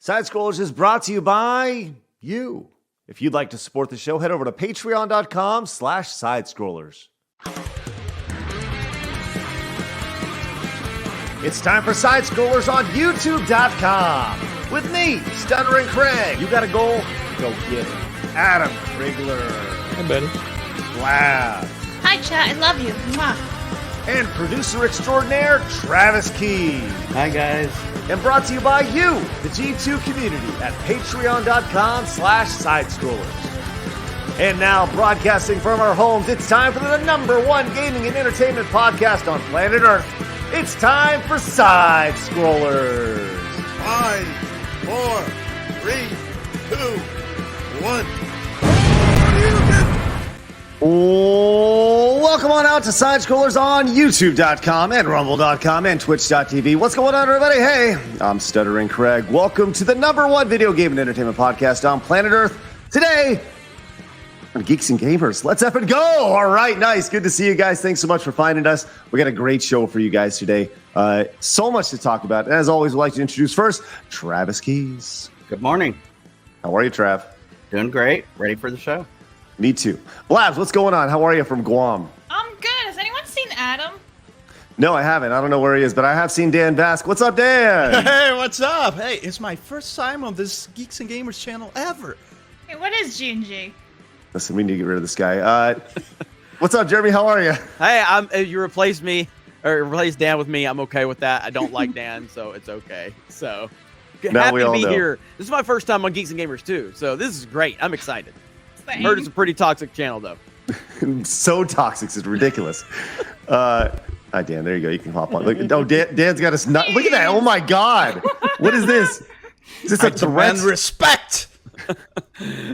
Side Scrollers is brought to you by you. If you'd like to support the show, head over to patreon.com/sidescrollers. It's time for Side Scrollers on YouTube.com. With me, Stuttering Craig. You got a goal? Go get it. Adam Krigler. Hi, buddy. Blab. Hi, chat. I love you. Mwah. And producer extraordinaire, Travis Key. Hi, guys. And brought to you by you, the G2 community at patreon.com/sidescrollers. And now, broadcasting from our homes, it's time for the #1 gaming and entertainment podcast on planet Earth. It's time for Side Scrollers. 5, 4, 3, 2, 1. Welcome on out to Side Scrollers on YouTube.com and Rumble.com and Twitch.tv. What's going on, everybody? Hey, I'm Stuttering Craig. Welcome to the #1 video game and entertainment podcast on planet Earth. Today, on Geeks and Gamers, let's up and go. All right, nice. Good to see you guys. Thanks so much for finding us. We got a great show for you guys today. So much to talk about. And as always, we'd like to introduce first, Travis Keys. Good morning. How are you, Trav? Doing great. Ready for the show. Me too. Blabs, what's going on? How are you from Guam? I'm good. Has anyone seen Adam? No, I haven't. I don't know where he is, but I have seen Dan Bask. What's up, Dan? Hey, what's up? Hey, it's my first time on this Geeks and Gamers channel ever. Hey, what is G&G? Listen, we need to get rid of this guy. What's up, Jeremy? How are you? Hey, you replaced me or replaced Dan with me. I'm okay with that. I don't like Dan, so it's okay. So happy to be here. This is my first time on Geeks and Gamers too, so this is great. I'm excited. Heard it's a pretty toxic channel though. So toxic, it's ridiculous. Hi, Dan. There you go. You can hop on. Look, oh, Dan's got us. Look at that. Oh my God. What is this? Is this a threat? Respect.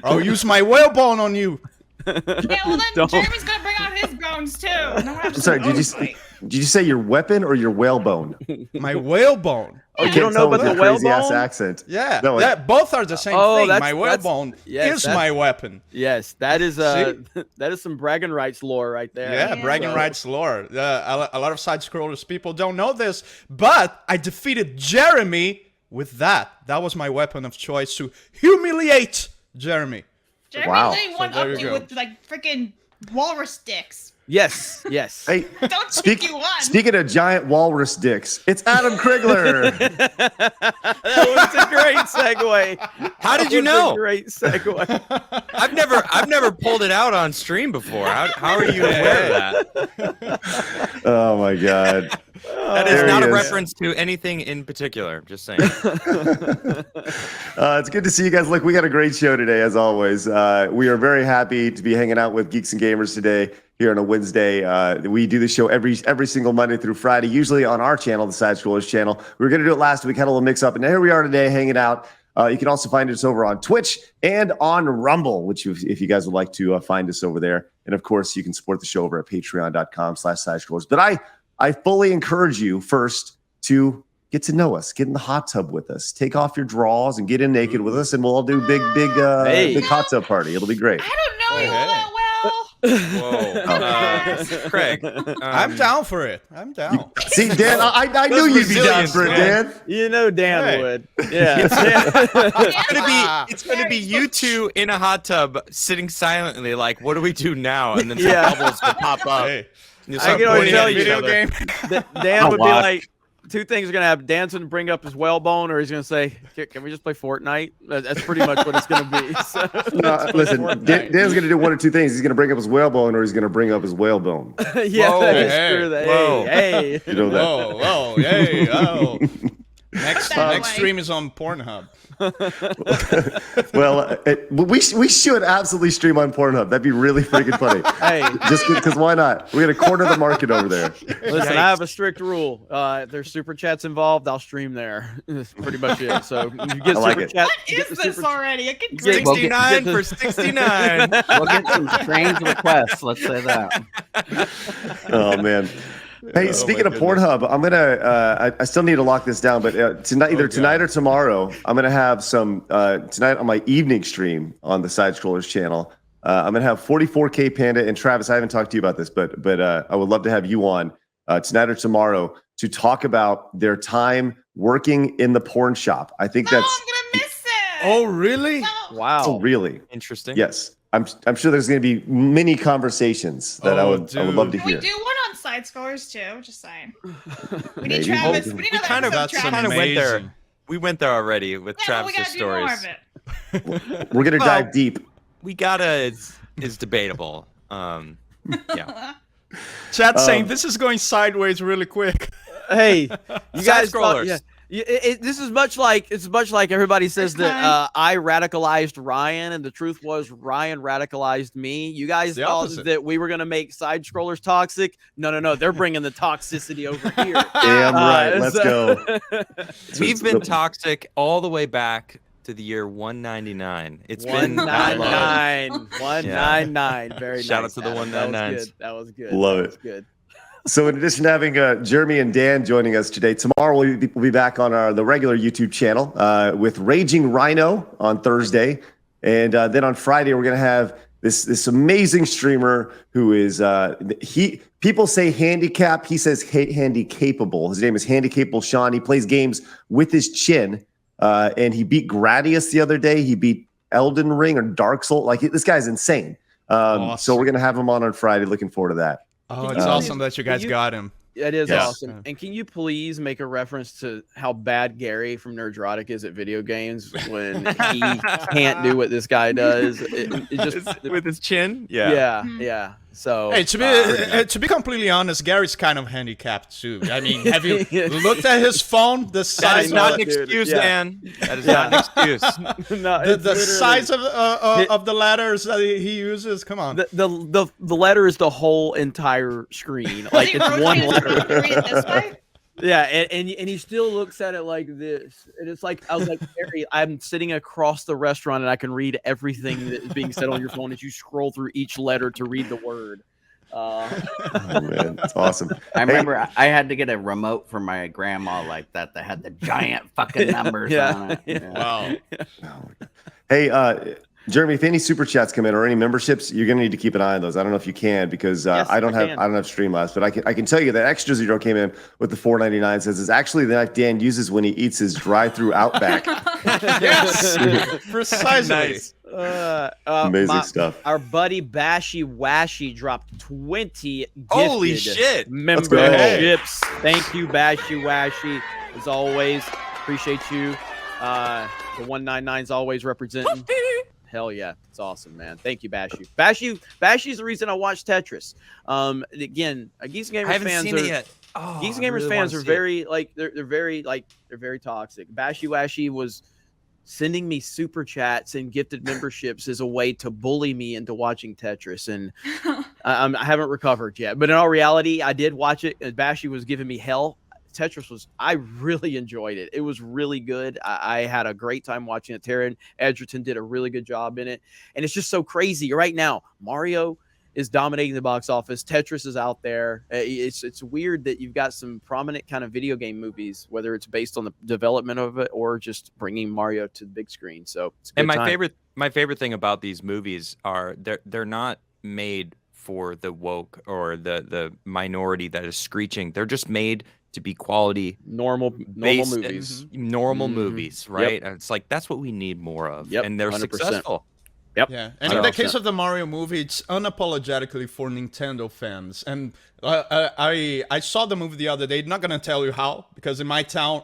I'll use my whalebone on you. Yeah, well then Jeremy's gonna bring out his bones too. I'm sorry. Did you say your weapon or your whalebone? My whalebone. Oh, you don't know about the whalebone? Crazy ass accent. Yeah, no, both are the same thing. My whalebone is my weapon. Yes, that is that is some bragging rights lore right there. Yeah, bragging rights lore. A lot of side scrollers people don't know this, but I defeated Jeremy with that. That was my weapon of choice to humiliate Jeremy. Jeremy really went up to you with like freaking walrus dicks. Yes. Hey, don't think you won. Speaking of giant walrus dicks, it's Adam Krigler. That was a great segue. How did you know? Great segue. I've never pulled it out on stream before. How are you aware of that? Oh my God. That is not a reference to anything in particular. Just saying. It's good to see you guys. Look, we got a great show today, as always. We are very happy to be hanging out with Geeks and Gamers today here on a Wednesday. We do the show every single Monday through Friday, usually on our channel, the Side Scrollers channel. We were going to do it last week, had a little mix up, and here we are today hanging out. You can also find us over on Twitch and on Rumble, which if you guys would like to find us over there. And of course, you can support the show over at patreon.com/sidescrollers. But I fully encourage you first to get to know us, get in the hot tub with us, take off your drawers and get in naked with us, and we'll all do big hot tub party. It'll be great. I don't know you all that well. Whoa, Craig, I'm down for it. I'm down. See, Dan, I knew you'd be down for it, Dan. You know Dan would. Yeah. It's gonna be you two in a hot tub sitting silently, like, what do we do now? And then some bubbles will pop up. Hey. I can already tell you, game. Dan would be like, two things are going to happen. Dan's going to bring up his whalebone, or he's going to say, can we just play Fortnite? That's pretty much what it's going to be. So, listen, Dan's going to do one of two things. He's going to bring up his whalebone, or he's going to bring up his whalebone. Yeah, whoa, that is true. Hey. You know that. Whoa, hey, oh. Next stream is on Pornhub. Well, we should absolutely stream on Pornhub. That'd be really freaking funny. Hey, just because why not? We're gonna corner the market over there. Listen, I have a strict rule. If there's super chats involved, I'll stream there. That's pretty much it. So if you get super chats. What is this already? I can 69 for 69. We'll get some strange requests. Let's say that. Oh man. Hey, speaking of Pornhub, I'm gonna. I still need to lock this down, but tonight, either tonight or tomorrow, I'm gonna have some. Tonight on my evening stream on the Side Scrollers channel, I'm gonna have 44K Panda and Travis. I haven't talked to you about this, but I would love to have you on tonight or tomorrow to talk about their time working in the porn shop. I think I'm that's gonna miss Oh, really? No. Wow. Oh, really? Interesting. Yes. I'm sure there's going to be many conversations that I would love to Can we hear. do one on side scrollers too? Just saying. We Maybe. need Travis. Oh, We need We another kind of, episode That's Travis. went there. amazing. We went there already with Yeah, but we Travis's gotta do more stories. of it. We're going to Well, dive deep. We gotta is debatable. Yeah. Chat saying this is going sideways really quick. Hey, you guys scrollers. thought, this is much like everybody says that I radicalized Ryan, and the truth was Ryan radicalized me. You guys The thought opposite. that we were gonna make side scrollers toxic. No, they're bringing the toxicity over here. Damn right. Let's so- go. We've been toxic all the way back to the year 199. It's been 199, 199. Very Shout out nice. to the Adam. 199s. That was good. Love that it. Was good. So in addition to having Jeremy and Dan joining us today, tomorrow we'll be back on the regular YouTube channel with Raging Rhino on Thursday. And then on Friday, we're going to have this amazing streamer who is, people say handicap. He says handy-capable. His name is Handy-Capable Sean. He plays games with his chin. And he beat Gradius the other day. He beat Elden Ring or Dark Souls. Like, this guy's insane. So we're going to have him on Friday. Looking forward to that. Oh, it's awesome that you guys got him. It is Yes. awesome. And can you please make a reference to how bad Gary from Nerdrotic is at video games when he can't do what this guy does? It just with his chin. yeah. So Hey, to be completely honest, Gary's kind of handicapped too. I mean, have you looked at his phone? The That size is not an dude. excuse, Yeah. Dan. That is not an excuse. no, the it's literally- size of the letters that he uses. Come on. the letter is the whole entire screen. Like Does he it's one rotate it letter. to read it this way? Yeah, and he still looks at it like this, and it's like I was like, Gary, I'm sitting across the restaurant, and I can read everything that is being said on your phone as you scroll through each letter to read the word. Oh, man, that's awesome. I remember I had to get a remote for my grandma like that had the giant fucking numbers on it. Yeah. Wow. Hey, Jeremy, if any super chats come in or any memberships, you're gonna need to keep an eye on those. I don't know if you can because Yes, I don't I have can. Streamlabs, but I can tell you that Extra Zero came in with the $4.99. Says it's actually the knife Dan uses when he eats his drive-through Outback. Yes, precisely. Nice. Amazing stuff. Our buddy Bashy Washy dropped 20 Holy gifted shit. memberships. Thank you, Bashy Washy. As always, appreciate you. The 199's always representing. Hell yeah, it's awesome, man. Thank you, Bashy. Bashy's the reason I watched Tetris. Again, Geeks and Gamers I haven't fans seen are it yet. Oh, Geeks and I Gamers really fans wanna are see very like they're very toxic. Bashy Washy was sending me super chats and gifted memberships as a way to bully me into watching Tetris, and I haven't recovered yet. But in all reality, I did watch it, and Bashy was giving me hell. Tetris I really enjoyed it. It was really good. I had a great time watching it. Taryn Edgerton did a really good job in it. And it's just so crazy. Right now, Mario is dominating the box office. Tetris is out there. It's weird that you've got some prominent kind of video game movies, whether it's based on the development of it or just bringing Mario to the big screen. So it's a good And time. my favorite thing about these movies are they're not made for the woke or the minority that is screeching. They're just made to be quality normal based- movies. normal Mhm. movies, right? And it's like that's what we need more of. Yep, And they're 100%. successful. Yep. Yeah, and in the 100%. case of the Mario movie, it's unapologetically for Nintendo fans. And I saw the movie the other day. Not gonna tell you how, because in my town,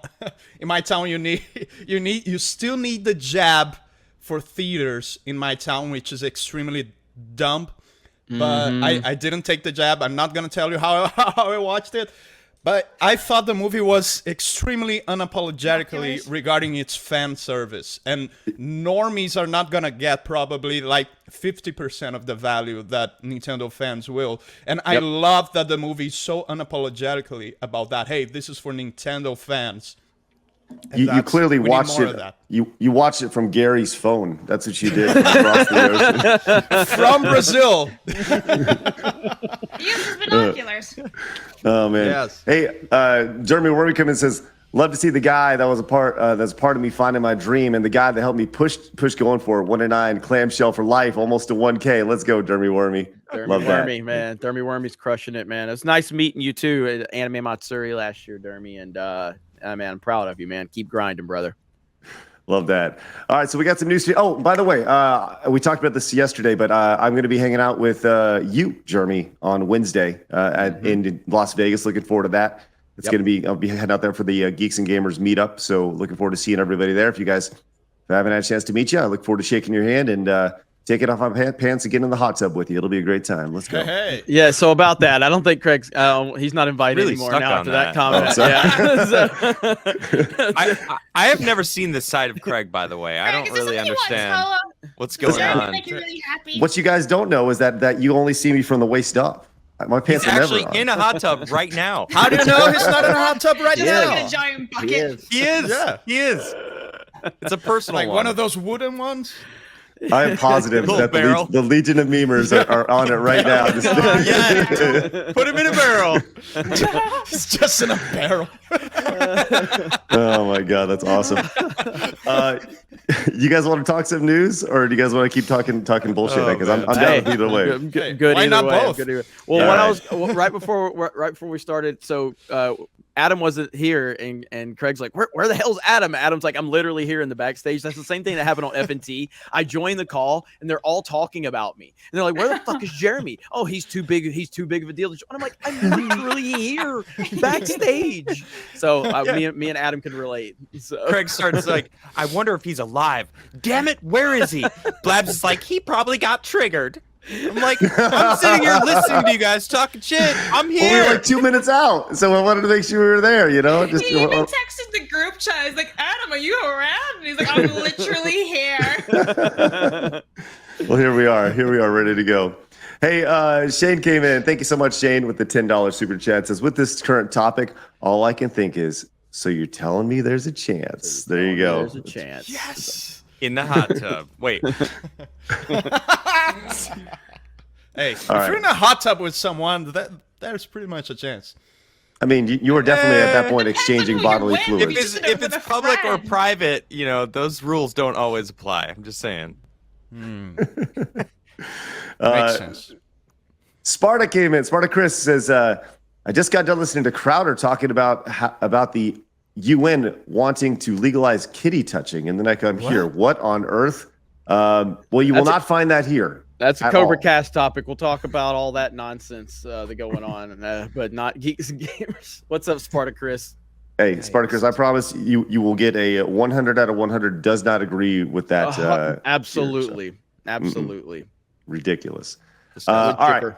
you still need the jab for theaters in my town, which is extremely dumb. But I didn't take the jab. I'm not gonna tell you how I watched it. But I thought the movie was extremely unapologetically regarding its fan service. And normies are not going to get probably like 50% of the value that Nintendo fans will. And I love that the movie is so unapologetically about that. Hey, this is for Nintendo fans. And You clearly we need watched more it. of that. You watched it from Gary's phone. That's what you did across the ocean. From Brazil. He uses binoculars. Oh man. Yes. Hey, Jeremy Wormy comes in and says, "Love to see the guy that was a part that's part of me finding my dream, and the guy that helped me push going for it. 1-9 clamshell for life, almost to 1K. Let's go, Jeremy Wormy. Love that. Dermy, man. Dermy Wormy's crushing it, man. It's nice meeting you too at Anime Matsuri last year, Dermy. And man, I'm proud of you, man. Keep grinding, brother. Love that. All right, so we got some news. Oh, by the way, we talked about this yesterday, but I'm going to be hanging out with you, Jeremy, on Wednesday in Las Vegas. Looking forward to that. It's going to be, I'll be heading out there for the Geeks and Gamers meetup. So looking forward to seeing everybody there. If you guys haven't had a chance to meet you, I look forward to shaking your hand and taking off my pants and getting in the hot tub with you. It'll be a great time. Let's go. Hey. Yeah, so about that, I don't think Craig's he's not invited Really anymore stuck now on after that that. comment. I have never seen this side of Craig, by the way. I don't really understand what's going on. Make you really happy. What you guys don't know is that you only see me from the waist up. My pants He's are actually never on. in a hot tub right now. How do you know he's not in a hot tub right Just now? like in a giant bucket. He is. Yeah. He is. It's a personal Like one of those wooden ones? I am positive Little that barrel. the Legion of Memers are on it right now. Yeah. Put him in a barrel. It's just in a barrel. Oh my god, that's awesome. You guys want to talk some news, or do you guys want to keep talking bullshit? Because I'm down with either way. Good Why either not way. both? Good either way. Well, All when right. I was right before we started, so Adam wasn't here, and Craig's like, where the hell's Adam? Adam's like, I'm literally here in the backstage. That's the same thing that happened on FNT. I joined the call, and they're all talking about me, and they're like, where the fuck is Jeremy? Oh, he's too big. He's too big of a deal. And I'm like, I'm literally here backstage. So me and Adam can relate. So. Craig starts like, I wonder if he's alive. Damn it, where is he? Blabs is like, he probably got triggered. I'm like, I'm sitting here listening to you guys talking shit. I'm here. Well, we were like 2 minutes out, so I wanted to make sure we were there. You know, He even texted the group chat. He's like, Adam, are you around? And he's like, I'm literally here. Well, here we are. Here we are, ready to go. Hey, Shane came in. Thank you so much, Shane, with the $10 super chat. Says, with this current topic, all I can think is, so you're telling me there's a chance. There you go. There's a chance. Yes. In the hot tub. Wait. Hey, if All right. you're in a hot tub with someone, there's pretty much a chance. I mean, you were definitely at that point Depends exchanging on who you're bodily with. fluids. If it's With a public or friend. private, you know, those rules don't always apply. I'm just saying. Makes Uh, sense. Sparta came in. Sparta Chris says, I just got done listening to Crowder talking about the UN wanting to legalize kitty touching, and then I come here. What on earth? Well, you will not find that here. That's a At Cobra all. Cast topic. We'll talk about all that nonsense that's going on, but not Geeks and Gamers. What's up, Sparta Chris? Hey, Sparta Chris, I promise you will get a 100 out of 100 does not agree with that. Absolutely. here, Absolutely. ridiculous. Just All Wood right. chipper.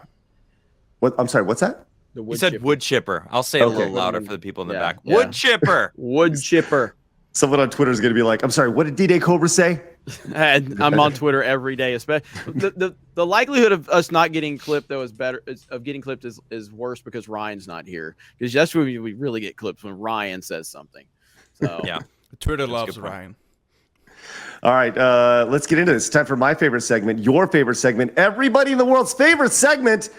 What? I'm sorry. What's that? The You wood said chipper. wood chipper. I'll say it a Okay. little louder for the people in the Yeah, back. yeah. Wood chipper. Wood chipper. Someone on Twitter is going to be like, I'm sorry, what did D-Day Cobra say? And I'm on Twitter every day. Especially the likelihood of us not getting clipped though is better. Of getting clipped is worse because Ryan's not here. Because that's when we really get clipped when Ryan says something. So Yeah. Twitter That's a loves good point. Ryan. All right, let's get into this. It's time for my favorite segment, your favorite segment, everybody in the world's favorite segment.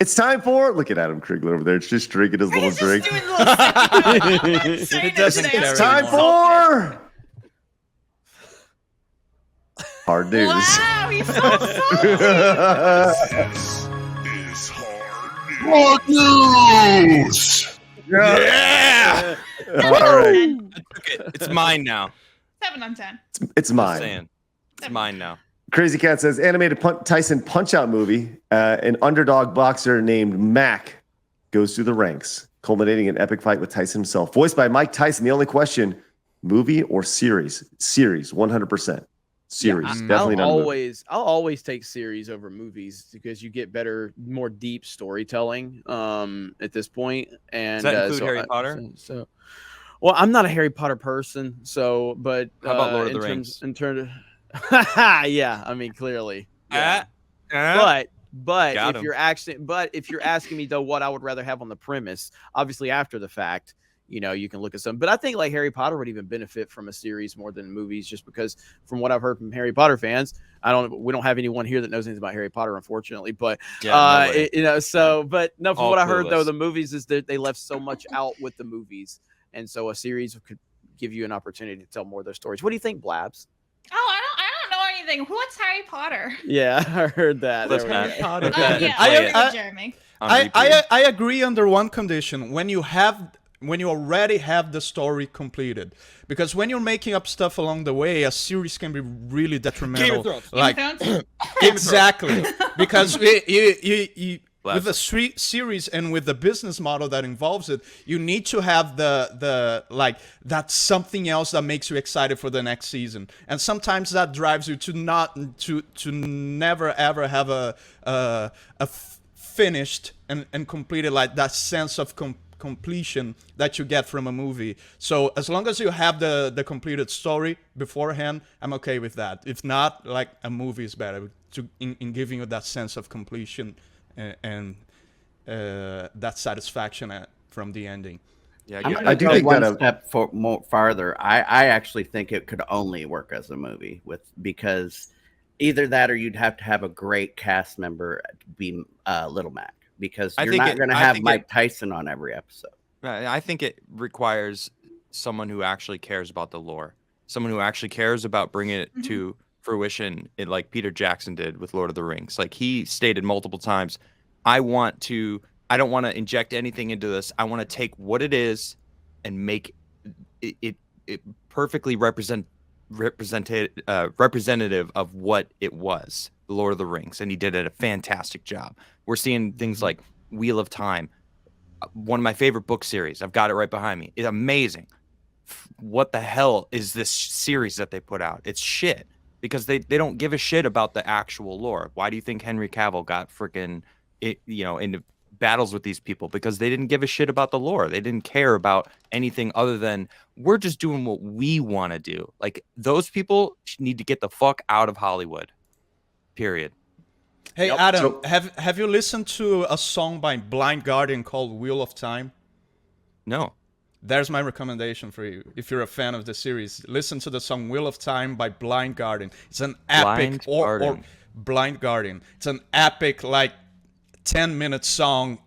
It's time for, look at Adam Krigler over there, just drinking his little He's drink. just doing little It doesn't today. carry It's time anymore. for hard news. Wow, he's so salty. This is hard news. Yeah. All right, 10. I took it. It's mine now. 7 on 10. it's Just mine. saying. It's mine now. Crazy Cat says animated Tyson Punch-Out movie. An underdog boxer named Mac goes through the ranks, culminating in an epic fight with Tyson himself. Voiced by Mike Tyson. The only question: movie or series? Series, 100%. Series, definitely not. I'll a movie. always take series over movies because you get better, more deep storytelling at this point. And Does that include Harry Potter? So, well, I'm not a Harry Potter person, so but How about Lord of the Rings? In terms of yeah, I mean clearly. Yeah. But Got if him. you're asking me though what I would rather have on the premise, obviously after the fact, you know, you can look at some. But I think like Harry Potter would even benefit from a series more than movies, just because from what I've heard from Harry Potter fans, we don't have anyone here that knows anything about Harry Potter, unfortunately. But nobody. you know, so but no, from All what I heard though, clueless. the movies is that they left so much out with the movies, and so a series could give you an opportunity to tell more of those stories. What do you think, Blabs? Oh, I don't know anything. What's Harry Potter? Yeah, I heard that. Let's There we not go. talk Oh, about it. yeah, I- I agree I- with Jeremy. On repeat. I agree under one condition: when you have when you already have the story completed. Because when you're making up stuff along the way, a series can be really detrimental. Game of Thrones. Like exactly, because you with the series and with the business model that involves it, you need to have the like that's something else that makes you excited for the next season, and sometimes that drives you to never ever have a finished and completed, like that sense of completion that you get from a movie. So as long as you have the completed story beforehand, I'm okay with that. If not, like, a movie is better in giving you that sense of completion and that satisfaction from the ending. Yeah, I do think one step more farther. I actually think it could only work as a movie because either that or you'd have to have a great cast member be Little Mac, because you're not going to have Mike Tyson on every episode. I think it requires someone who actually cares about the lore, someone who actually cares about bringing it to fruition, like Peter Jackson did with Lord of the Rings. Like, he stated multiple times, I don't want to inject anything into this. I want to take what it is and make it perfectly representative of what it was, the Lord of the Rings, and he did a fantastic job. We're seeing things like Wheel of Time, one of my favorite book series. I've got it right behind me. It's amazing. What the hell is this series that they put out? It's shit, because they don't give a shit about the actual lore. Why do you think Henry Cavill got freaking into battles with these people? Because they didn't give a shit about the lore. They didn't care about anything other than, we're just doing what we want to do. Like, those people need to get the fuck out of Hollywood. Period. Hey, Adam, have you listened to a song by Blind Guardian called Wheel of Time? No. There's my recommendation for you. If you're a fan of the series, listen to the song Wheel of Time by Blind Guardian. It's an epic Blind Guardian. It's an epic, like, 10-minute song,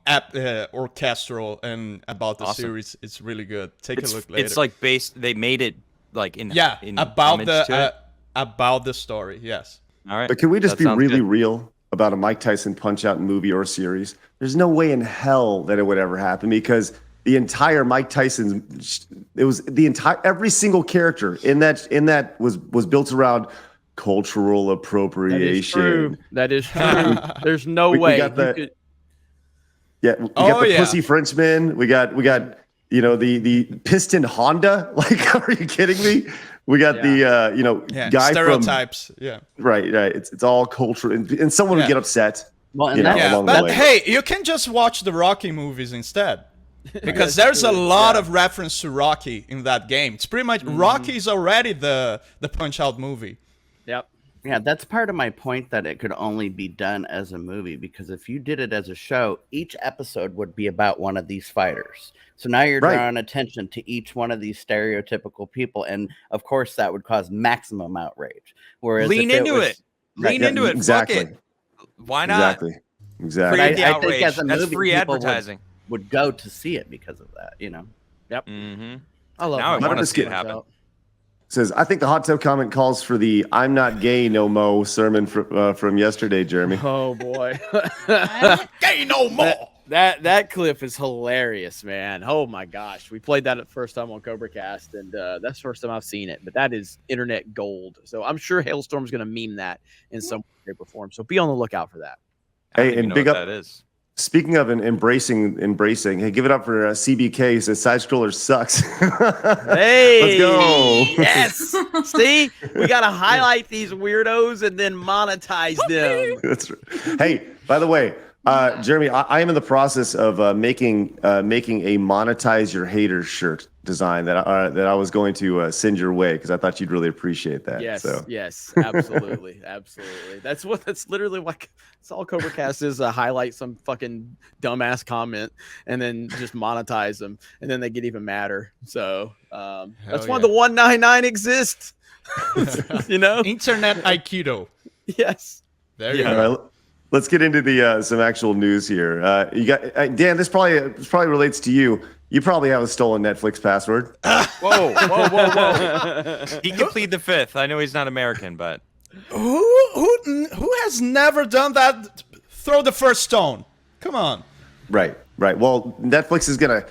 orchestral, and about the series. It's really good. Take a look later. It's like they made it like in about the story. Yes. All right. But can we just be really real about a Mike Tyson Punch-Out movie or series? There's no way in hell that it would ever happen, because the entire Mike Tyson, every single character in that was built around cultural appropriation. That is true. There's no way. We got the Pussy Frenchman. We got the piston Honda. Like, are you kidding me? We got the guy stereotypes. Right. It's all cultural, and someone would get upset. Well, but hey, you can just watch the Rocky movies instead, because there's a lot of reference to Rocky in that game. It's pretty much Rocky is already the Punch-Out movie. Yep. Yeah, that's part of my point, that it could only be done as a movie, because if you did it as a show, each episode would be about one of these fighters. So now you're drawing attention to each one of these stereotypical people, and of course that would cause maximum outrage. Whereas lean into it. Exactly. Fuck it. Why not? Exactly. Create the I outrage. think as a That's movie, free people advertising. Would go to see it because of that, Yep. Mm-hmm. I love now it. I want to see it happen. Says, I think the hot tub comment calls for the "I'm not gay no mo" sermon from yesterday, Jeremy. Oh boy. Gay no more. That clip is hilarious, man. Oh my gosh. We played that the first time on CobraCast, and that's the first time I've seen it, but that is internet gold. So I'm sure Hailstorm's going to meme that in some way, shape, or form. So be on the lookout for that. Hey, and big up. That is. Speaking of embracing, hey, give it up for CBK, who says side scroller sucks. Hey, let's go. Yes. See, we got to highlight these weirdos and then monetize them. That's right. Hey, by the way, Jeremy, I am in the process of making a monetize your haters shirt design that I was going to send your way, because I thought you'd really appreciate that. Yes, so. yes, absolutely, absolutely. That's literally like, it's all CobraCast is, highlight some fucking dumbass comment and then just monetize them, and then they get even madder. So that's why the 199 exists. Internet Aikido. Yes. There you go. Right, let's get into the some actual news here. You got Dan. This probably relates to you. You probably have a stolen Netflix password. Whoa. He can plead the fifth. I know he's not American, but who has never done that? Throw the first stone. Come on. Right. Well, Netflix is gonna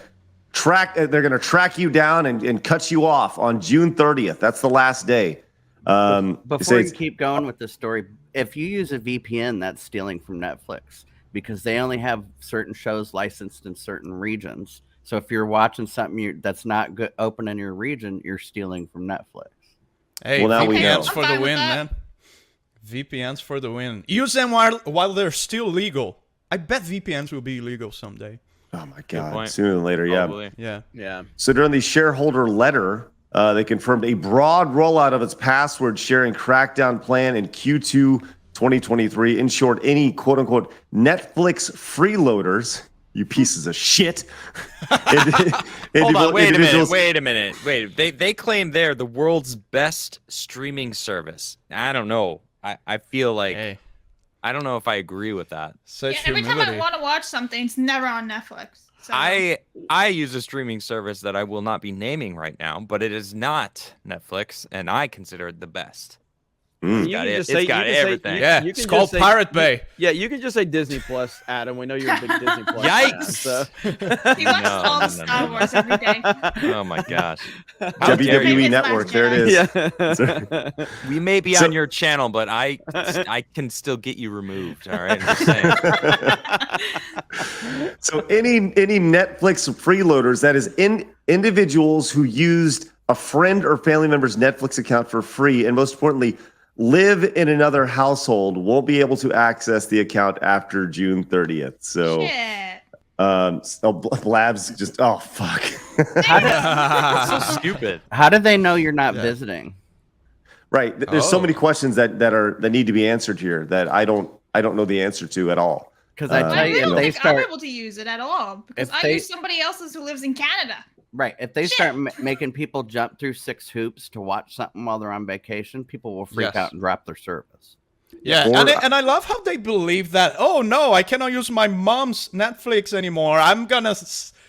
they're going to track you down and cut you off on June 30th. That's the last day. Before you keep going with the story, if you use a VPN, that's stealing from Netflix because they only have certain shows licensed in certain regions. So if you're watching something that's not good open in your region, you're stealing from Netflix. Hey, well, now VPNs for the win, man. VPNs for the win. Use them while they're still legal. I bet VPNs will be illegal someday. Oh my God! Sooner than later, Probably. Yeah. So during the shareholder letter, they confirmed a broad rollout of its password sharing crackdown plan in Q2 2023. In short, any quote unquote Netflix freeloaders, you pieces of shit. Hold on, wait a minute. They claim they're the world's best streaming service. I don't know. I feel like I don't know if I agree with that. Every time I want to watch something, it's never on Netflix. So. I use a streaming service that I will not be naming right now, but it is not Netflix, and I consider it the best. It's got everything. It's called Pirate Bay. Yeah, you can just say Disney Plus, Adam. We know you're a big Disney Plus Yikes! fan, He watches all the Star Wars every day. Oh my gosh! WWE Network. There it is. Yeah. We may be on your channel, but I can still get you removed. All right, I'm just saying. So any Netflix freeloaders, that is individuals who used a friend or family member's Netflix account for free, and most importantly, live in another household, won't be able to access the account after June 30th. So, Blabs just, oh, fuck. That's so stupid. How do they know you're not visiting? Right. There's so many questions that need to be answered here that I don't know the answer to at all. Because I tell you, don't think I'm able to use it at all because I use somebody else's who lives in Canada. Right. If they start making people jump through 6 hoops to watch something while they're on vacation, people will freak out and drop their service. Yeah, and I love how they believe that, oh, no, I cannot use my mom's Netflix anymore. I'm going to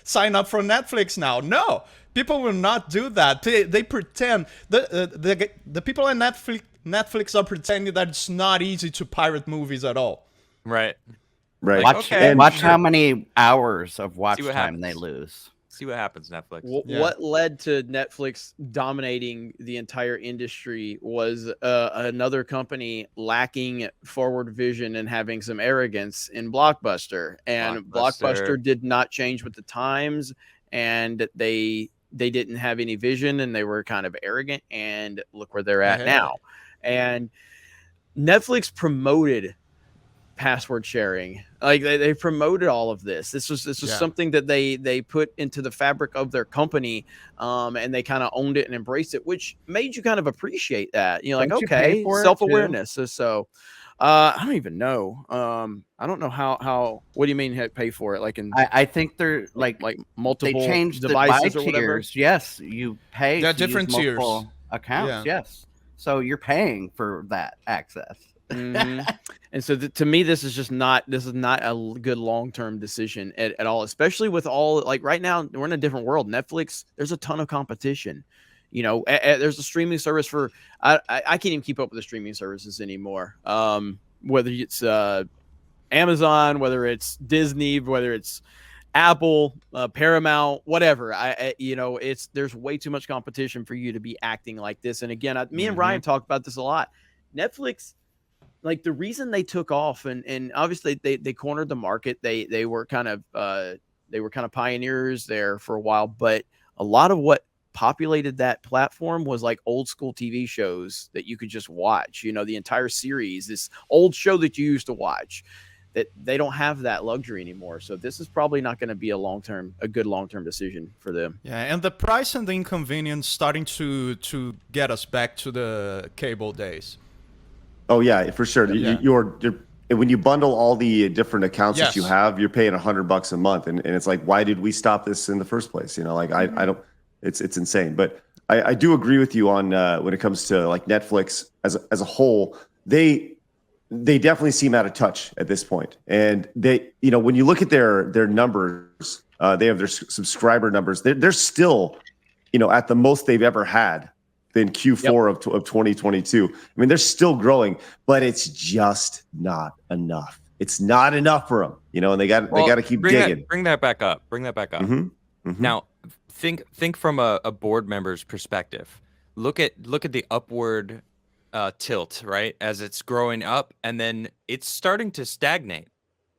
sign up for Netflix now. No, people will not do that. They pretend. The people at Netflix are pretending that it's not easy to pirate movies at all. Right. Watch how many hours of watch time they lose. See what happens, Netflix. What led to Netflix dominating the entire industry was another company lacking forward vision and having some arrogance in Blockbuster. And Blockbuster did not change with the times, and they didn't have any vision, and they were kind of arrogant, and look where they're at now. And Netflix promoted password sharing. Like they promoted all of this. This was something that they put into the fabric of their company, and they kind of owned it and embraced it, which made you kind of appreciate that. You know, like, okay, self-awareness. So I don't even know. I don't know how. What do you mean pay for it? Like I think they're like multiple. They changed devices the or whatever. tiers. Yes, you pay. There are different tiers. Accounts. Yeah. Yes, so you're paying for that access. Mm-hmm. And so to me, this is not a good long-term decision at all, especially with all, like, right now we're in a different world. Netflix, there's a ton of competition. You know, there's a streaming service for, I can't even keep up with the streaming services anymore. Whether it's Amazon, whether it's Disney, whether it's Apple, Paramount, whatever. There's way too much competition for you to be acting like this. And again, me and Ryan talk about this a lot. Netflix, like, the reason they took off and obviously they cornered the market. They were kind of pioneers there for a while, but a lot of what populated that platform was like old school TV shows that you could just watch, you know, the entire series, this old show that you used to watch, that they don't have that luxury anymore. So this is probably not going to be a good long-term decision for them. Yeah. And the price and the inconvenience starting to get us back to the cable days. Oh yeah, for sure. Yeah. You're when you bundle all the different accounts that you have, you're paying $100 a month, and it's like, why did we stop this in the first place? You know, like I don't. It's insane. But I do agree with you on when it comes to like Netflix as a whole. They definitely seem out of touch at this point, and they, you know, when you look at their numbers, they have their subscriber numbers. They're still, you know, at the most they've ever had in Q4 of 2022. I mean, they're still growing, but it's just not enough. It's not enough for them, you know, and they got to keep digging. Bring that back up. Mm-hmm. Mm-hmm. Now, think from a board member's perspective. Look at the upward tilt, right? As it's growing up, and then it's starting to stagnate.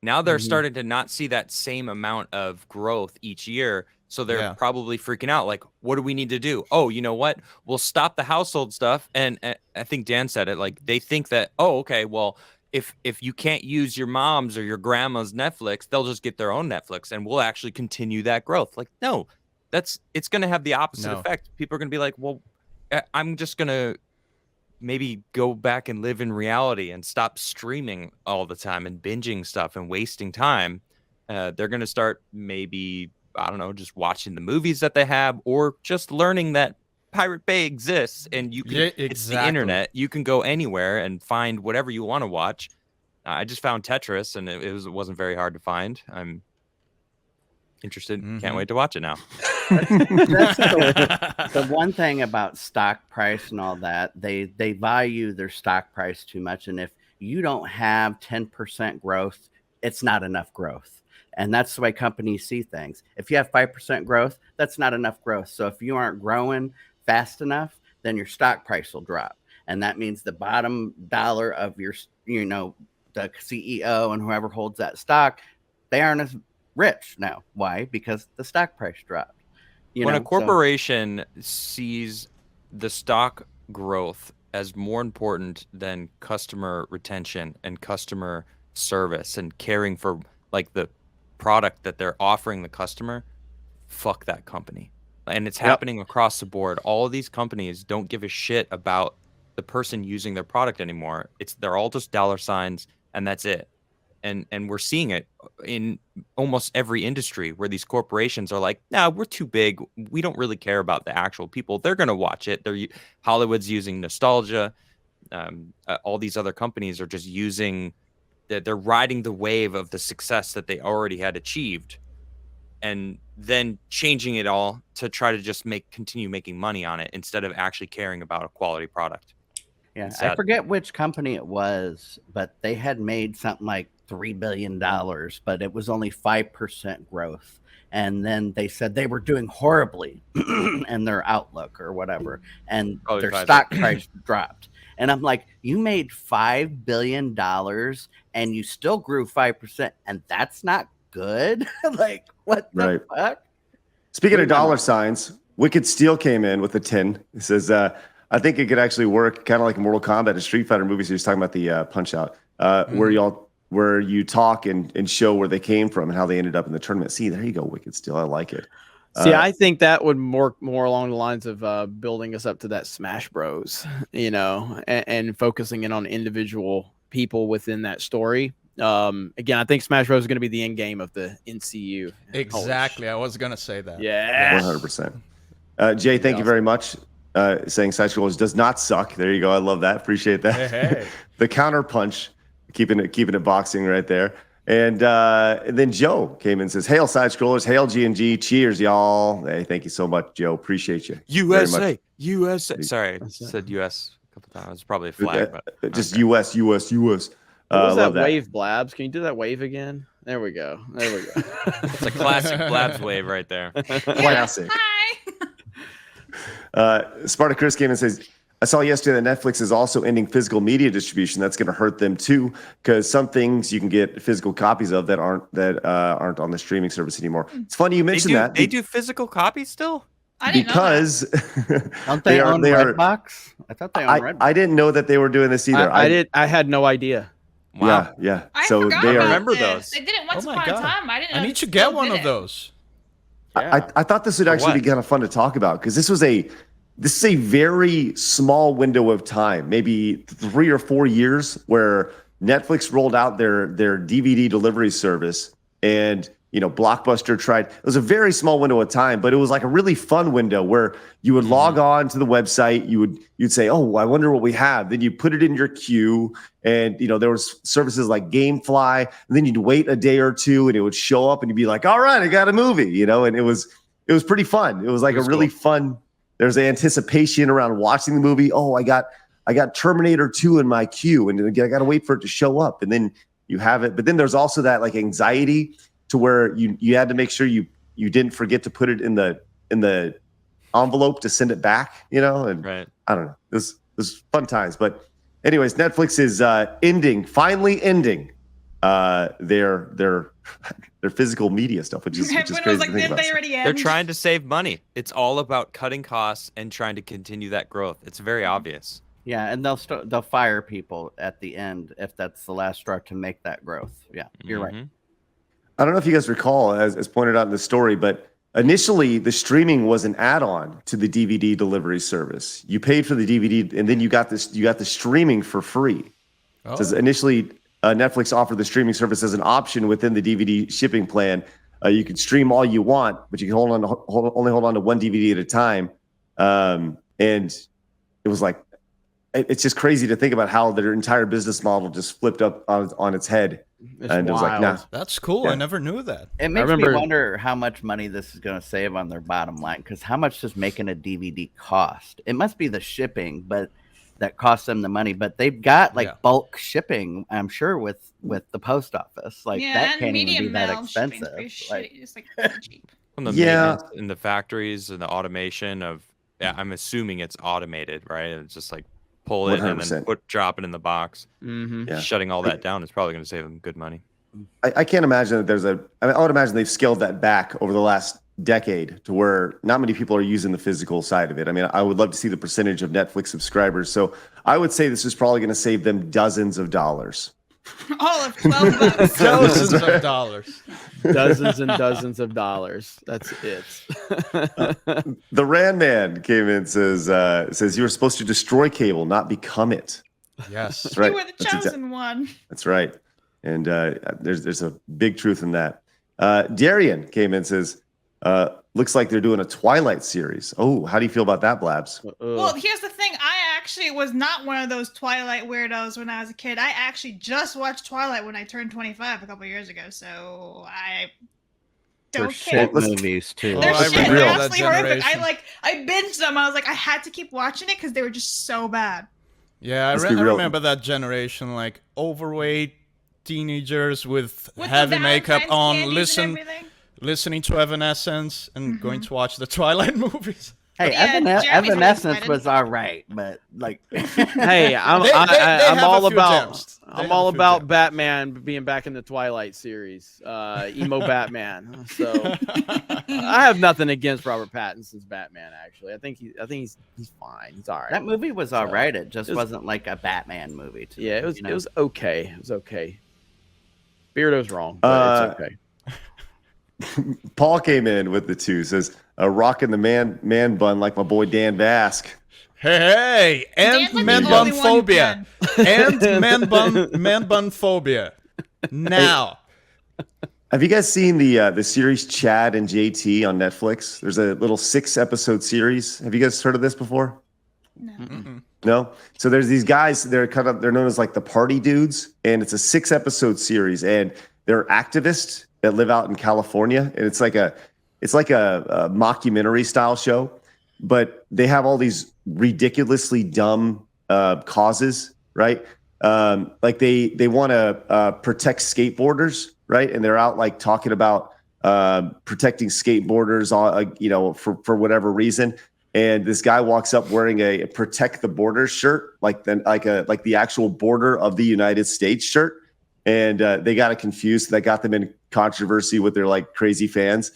Now they're starting to not see that same amount of growth each year. So they're probably freaking out. Like, what do we need to do? Oh, you know what? We'll stop the household stuff. And I think Dan said it. Like, they think that, oh, okay, well, if you can't use your mom's or your grandma's Netflix, they'll just get their own Netflix, and we'll actually continue that growth. Like, no, it's going to have the opposite effect. People are going to be like, well, I'm just going to maybe go back and live in reality and stop streaming all the time and binging stuff and wasting time. They're going to start maybe, I don't know, just watching the movies that they have, or just learning that Pirate Bay exists and you can, it's the internet. You can go anywhere and find whatever you want to watch. I just found Tetris, and it wasn't very hard to find. I'm interested. Can't wait to watch it now. That's the one thing about stock price and all that, they value their stock price too much. And if you don't have 10% growth, it's not enough growth. And that's the way companies see things. If you have 5% growth, that's not enough growth. So if you aren't growing fast enough, then your stock price will drop. And that means the bottom dollar of your, the CEO and whoever holds that stock, they aren't as rich now. Why? Because the stock price dropped. When a corporation sees the stock growth as more important than customer retention and customer service and caring for like the product that they're offering the customer, fuck that company. And it's happening across the board. All of these companies don't give a shit about the person using their product anymore. They're all just dollar signs, and that's it. And we're seeing it in almost every industry where these corporations are like, nah, we're too big. We don't really care about the actual people. They're going to watch it. Hollywood's using nostalgia. All these other companies are just using, they're riding the wave of the success that they already had achieved, and then changing it all to try to just continue making money on it instead of actually caring about a quality product. Yeah, I forget which company it was, but they had made something like $3 billion, but it was only 5% growth. And then they said they were doing horribly in their outlook or whatever, and their stock price dropped. And I'm like, you made $5 billion and you still grew 5%, and that's not good? Like, what the fuck? Speaking of dollar signs, Wicked Steel came in with a 10. It says, I think it could actually work kind of like Mortal Kombat and Street Fighter movies. He was talking about the Punch Out, where you talk and show where they came from and how they ended up in the tournament. See, there you go, Wicked Steel. I like it. See, I think that would more along the lines of building us up to that Smash Bros, and focusing in on individual people within that story. Again, I think Smash Bros is going to be the end game of the NCU. Exactly. I was going to say that. Yeah. 100%. Jay, thank you very much. Saying Side Scrollers does not suck. There you go. I love that. Appreciate that. Hey. The counter punch, keeping it boxing right there. And then Joe came in and says, "Hail Side Scrollers, hail G&G, cheers, y'all." Hey, thank you so much, Joe. Appreciate you. USA. Sorry, I said US a couple times. It's probably a flag, but just okay. US. What was that wave, Blabs? Can you do that wave again? There we go. It's a classic Blabs wave right there. Classic. Hi. Spartacus came and says, "I saw yesterday that Netflix is also ending physical media distribution. That's going to hurt them too, because some things you can get physical copies of that aren't on the streaming service anymore." It's funny you mentioned that. They do physical copies still? I didn't know that. Don't they own Redbox? I thought they own Redbox. I didn't know that they were doing this either. I had no idea. Wow. Yeah. I so forgot they about remember this. those. They did it once upon a time. I didn't know. I need to get one of those. Yeah. I thought this would actually be kind of fun to talk about, because this is a very small window of time, maybe 3 or 4 years, where Netflix rolled out their DVD delivery service, and Blockbuster tried. It was a very small window of time, but it was like a really fun window where you would log on to the website, you'd say, "Oh, I wonder what we have." Then you put it in your queue, and there was services like GameFly, and then you'd wait a day or two, and it would show up, and you'd be like, "All right, I got a movie," and it was pretty fun. It was like really fun. There's anticipation around watching the movie. Oh, I got Terminator 2 in my queue, and I got to wait for it to show up, and then you have it. But then there's also that like anxiety to where you had to make sure you didn't forget to put it in the the envelope to send it back, and Right. I don't know. This was fun times. But anyways, Netflix is finally ending their physical media stuff, which is Everyone crazy was like, to think didn't about. they already end? They're trying to save money. It's all about cutting costs and trying to continue that growth. It's very obvious. Yeah, and they'll fire people at the end if that's the last straw to make that growth. Yeah, you're right. I don't know if you guys recall, as pointed out in the story, but initially the streaming was an add-on to the DVD delivery service. You paid for the DVD, and then you got the streaming for free. Oh. Says initially, Netflix offered the streaming service as an option within the DVD shipping plan. You could stream all you want, but you can only hold on to one DVD at a time. And it was like, it's just crazy to think about how their entire business model just flipped up on its head. And it was like, nah. That's cool. Yeah. I never knew that. It makes me wonder how much money this is going to save on their bottom line, because how much does making a DVD cost? It must be the shipping, but that costs them the money. But they've got bulk shipping, I'm sure, with the post office. Like that can't even be that expensive. It's like cheap. From the maintenance in the factories and the automation of, I'm assuming it's automated, right? It's just like pull it 100%. And then drop it in the box. Shutting all that down is probably going to save them good money. I can't imagine that I would imagine they've scaled that back over the last decade to where not many people are using the physical side of it. I mean, I would love to see the percentage of Netflix subscribers. So I would say this is probably going to save them dozens of dollars. All of $12. Dozens of dollars. Dozens and dozens of dollars. That's it. The Rand Man came in, says you were supposed to destroy cable, not become it. Yes. That's right. You were the chosen one. That's right. And there's a big truth in that. Darian came in and says, looks like they're doing a Twilight series. Oh, how do you feel about that, Blabs? Well, here's the thing. I actually was not one of those Twilight weirdos when I was a kid. I actually just watched Twilight when I turned 25 a couple years ago. So I don't care. Shit movies too. They're I shit. remember They're that absolutely horrific. generation. I binged them. I was like, I had to keep watching it because they were just so bad. Yeah, I remember that generation, like overweight teenagers with heavy the makeup Valentine's on, candies and everything. listening to Evanescence and going to watch the Twilight movies. Hey, Jeremy's really Evanescence excited. was all right, but like, Hey, I'm have all a few about gems. I'm all about Batman being back in the Twilight series, emo Batman. So I have nothing against Robert Pattinson's Batman. Actually, I think he's fine. He's all right. that movie was all right. It just wasn't like a Batman movie. To Yeah, me, it was okay. It was okay. Beardo's wrong, but it's okay. Paul came in with the two, says, rocking the man bun like my boy Dan Bask. Hey, and Dan's like man the bun only one who phobia. And man bun phobia. Now. Have you guys seen the series Chad and JT on Netflix? There's a little 6-episode series. Have you guys heard of this before? No. No? So there's these guys, they're known as like the party dudes, and it's a 6-episode series, and they're activists that live out in California, and it's like a mockumentary style show, but they have all these ridiculously dumb causes, right? Like they want to protect skateboarders, right? And they're out like talking about protecting skateboarders, for whatever reason. And this guy walks up wearing a Protect the Border shirt, like the actual border of the United States shirt. And they got it confused. That got them in controversy with their like crazy fans.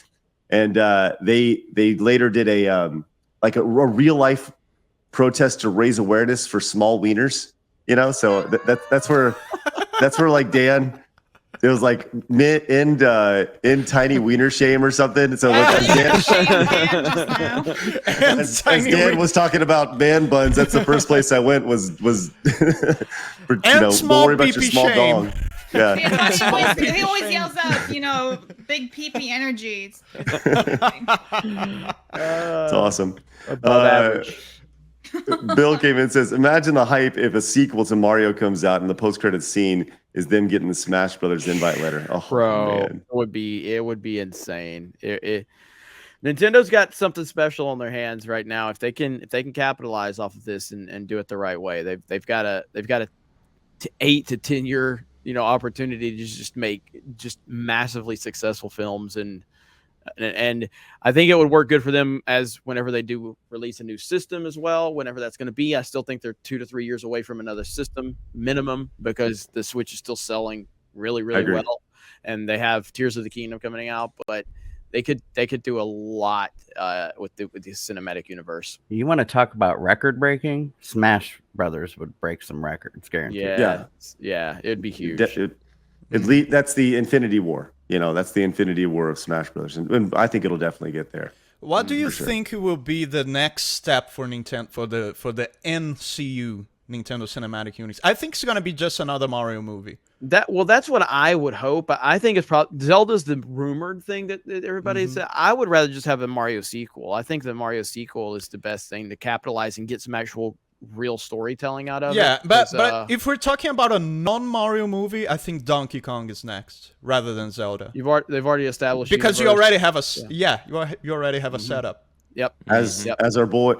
And they later did a real life protest to raise awareness for small wieners. So that's where like Dan. It was like in tiny wiener shame or something. So like, as Dan was talking about man buns, that's the first place I went was for, don't worry about your small shame. dong. Yeah. He always yells out, big pee-pee energy. It's awesome. Above average. Bill came in and says, imagine the hype if a sequel to Mario comes out and the post-credits scene is them getting the Smash Brothers invite letter. Oh, Bro, man. it would be insane. Nintendo's got something special on their hands right now. If they can capitalize off of this and do it the right way, they've got a 8 to 10 year opportunity to just make just massively successful films, and And I think it would work good for them as whenever they do release a new system as well, whenever that's going to be. I still think they're 2 to 3 years away from another system minimum, because the Switch is still selling really, really well, and they have Tears of the Kingdom coming out, but they could do a lot with the cinematic universe. You want to talk about record breaking? Smash Brothers would break some records, guaranteed. Yeah, it'd be huge. That's the Infinity War. That's the Infinity War of Smash Brothers, and I think it'll definitely get there. What do you think will be the next step for Nintendo for the NCU, Nintendo Cinematic Universe? I think it's gonna be just another Mario movie. That's what I would hope. I think it's probably Zelda's the rumored thing that everybody said. I would rather just have a Mario sequel. I think the Mario sequel is the best thing to capitalize and get some actual real storytelling out of it. Yeah, but if we're talking about a non-Mario movie, I think Donkey Kong is next rather than Zelda. They've already established because you already have a you already have a setup. Yep. As our boy,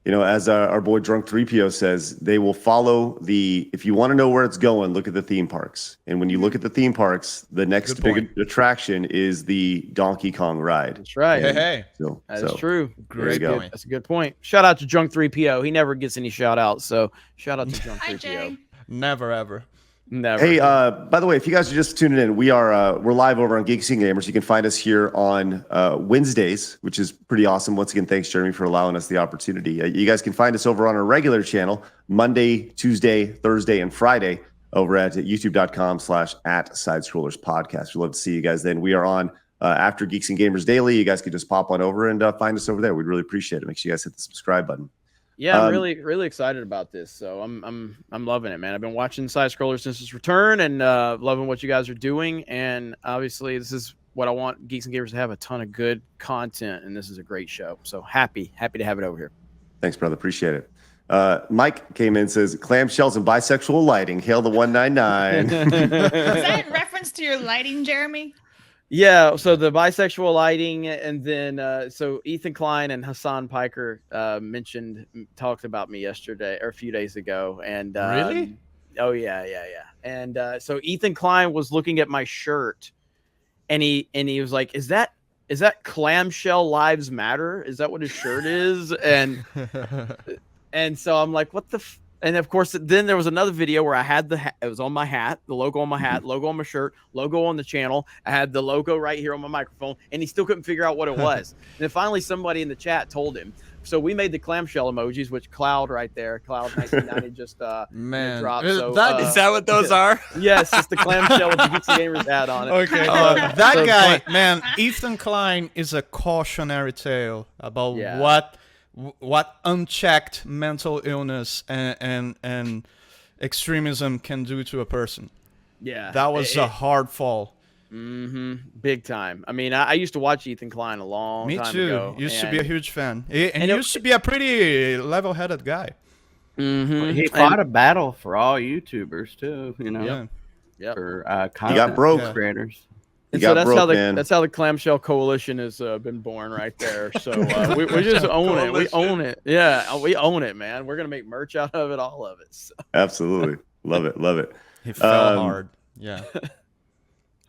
as our boy Drunk 3PO says, they will follow if you want to know where it's going, look at the theme parks. And when you look at the theme parks, the next big attraction is the Donkey Kong ride. That's right. Hey. That's true. Great point. That's a good point. Shout out to Drunk 3PO. He never gets any shout outs, so shout out to Drunk 3PO. Jay. Never ever. Never. Hey, by the way, if you guys are just tuning in, we're live over on Geeks and Gamers. You can find us here on Wednesdays, which is pretty awesome. Once again, thanks, Jeremy, for allowing us the opportunity. You guys can find us over on our regular channel Monday, Tuesday, Thursday, and Friday over at youtube.com/@sidescrollers podcast. We'd love to see you guys then. We are on after Geeks and Gamers Daily. You guys can just pop on over and find us over there. We'd really appreciate it. Make sure you guys hit the subscribe button. Yeah, I'm really excited about this. So I'm loving it, man. I've been watching Side Scroller since its return, and loving what you guys are doing. And obviously, this is what I want Geeks and Gamers to have, a ton of good content, and this is a great show. So happy to have it over here. Thanks, brother. Appreciate it. Mike came in and says, clamshells and bisexual lighting. Hail the 199. Was that in reference to your lighting, Jeremy? Yeah, so the bisexual lighting, and then so Ethan Klein and Hassan Piker talked about me yesterday or a few days ago, and really, oh yeah, and so Ethan Klein was looking at my shirt, and he was like, "Is that Clamshell Lives Matter? Is that what his shirt is?" And so I'm like, "What the?" And of course, then there was another video where I had it was on my hat, the logo on my hat, logo on my shirt, logo on the channel. I had the logo right here on my microphone, and he still couldn't figure out what it was. And then finally, somebody in the chat told him. So we made the clamshell emojis, which Cloud right there, Cloud 1990 just man dropped. So, is that what those are? Yes, it's the clamshell with the Geeks and Gamers hat on it. Okay, that guy, man, Ethan Klein is a cautionary tale about what unchecked mental illness and extremism can do to a person. Yeah, that was a hard fall. Big time. I mean, I used to watch Ethan Klein a long time ago. Me too. Used to be a huge fan. And he used to be a pretty level-headed guy. He fought a battle for all YouTubers too. For content creators. And so that's how the Clamshell Coalition has been born right there. So we just own it. We own it. Yeah, we own it, man. We're gonna make merch out of it, all of it. So. Absolutely, love it. He fell hard. Yeah.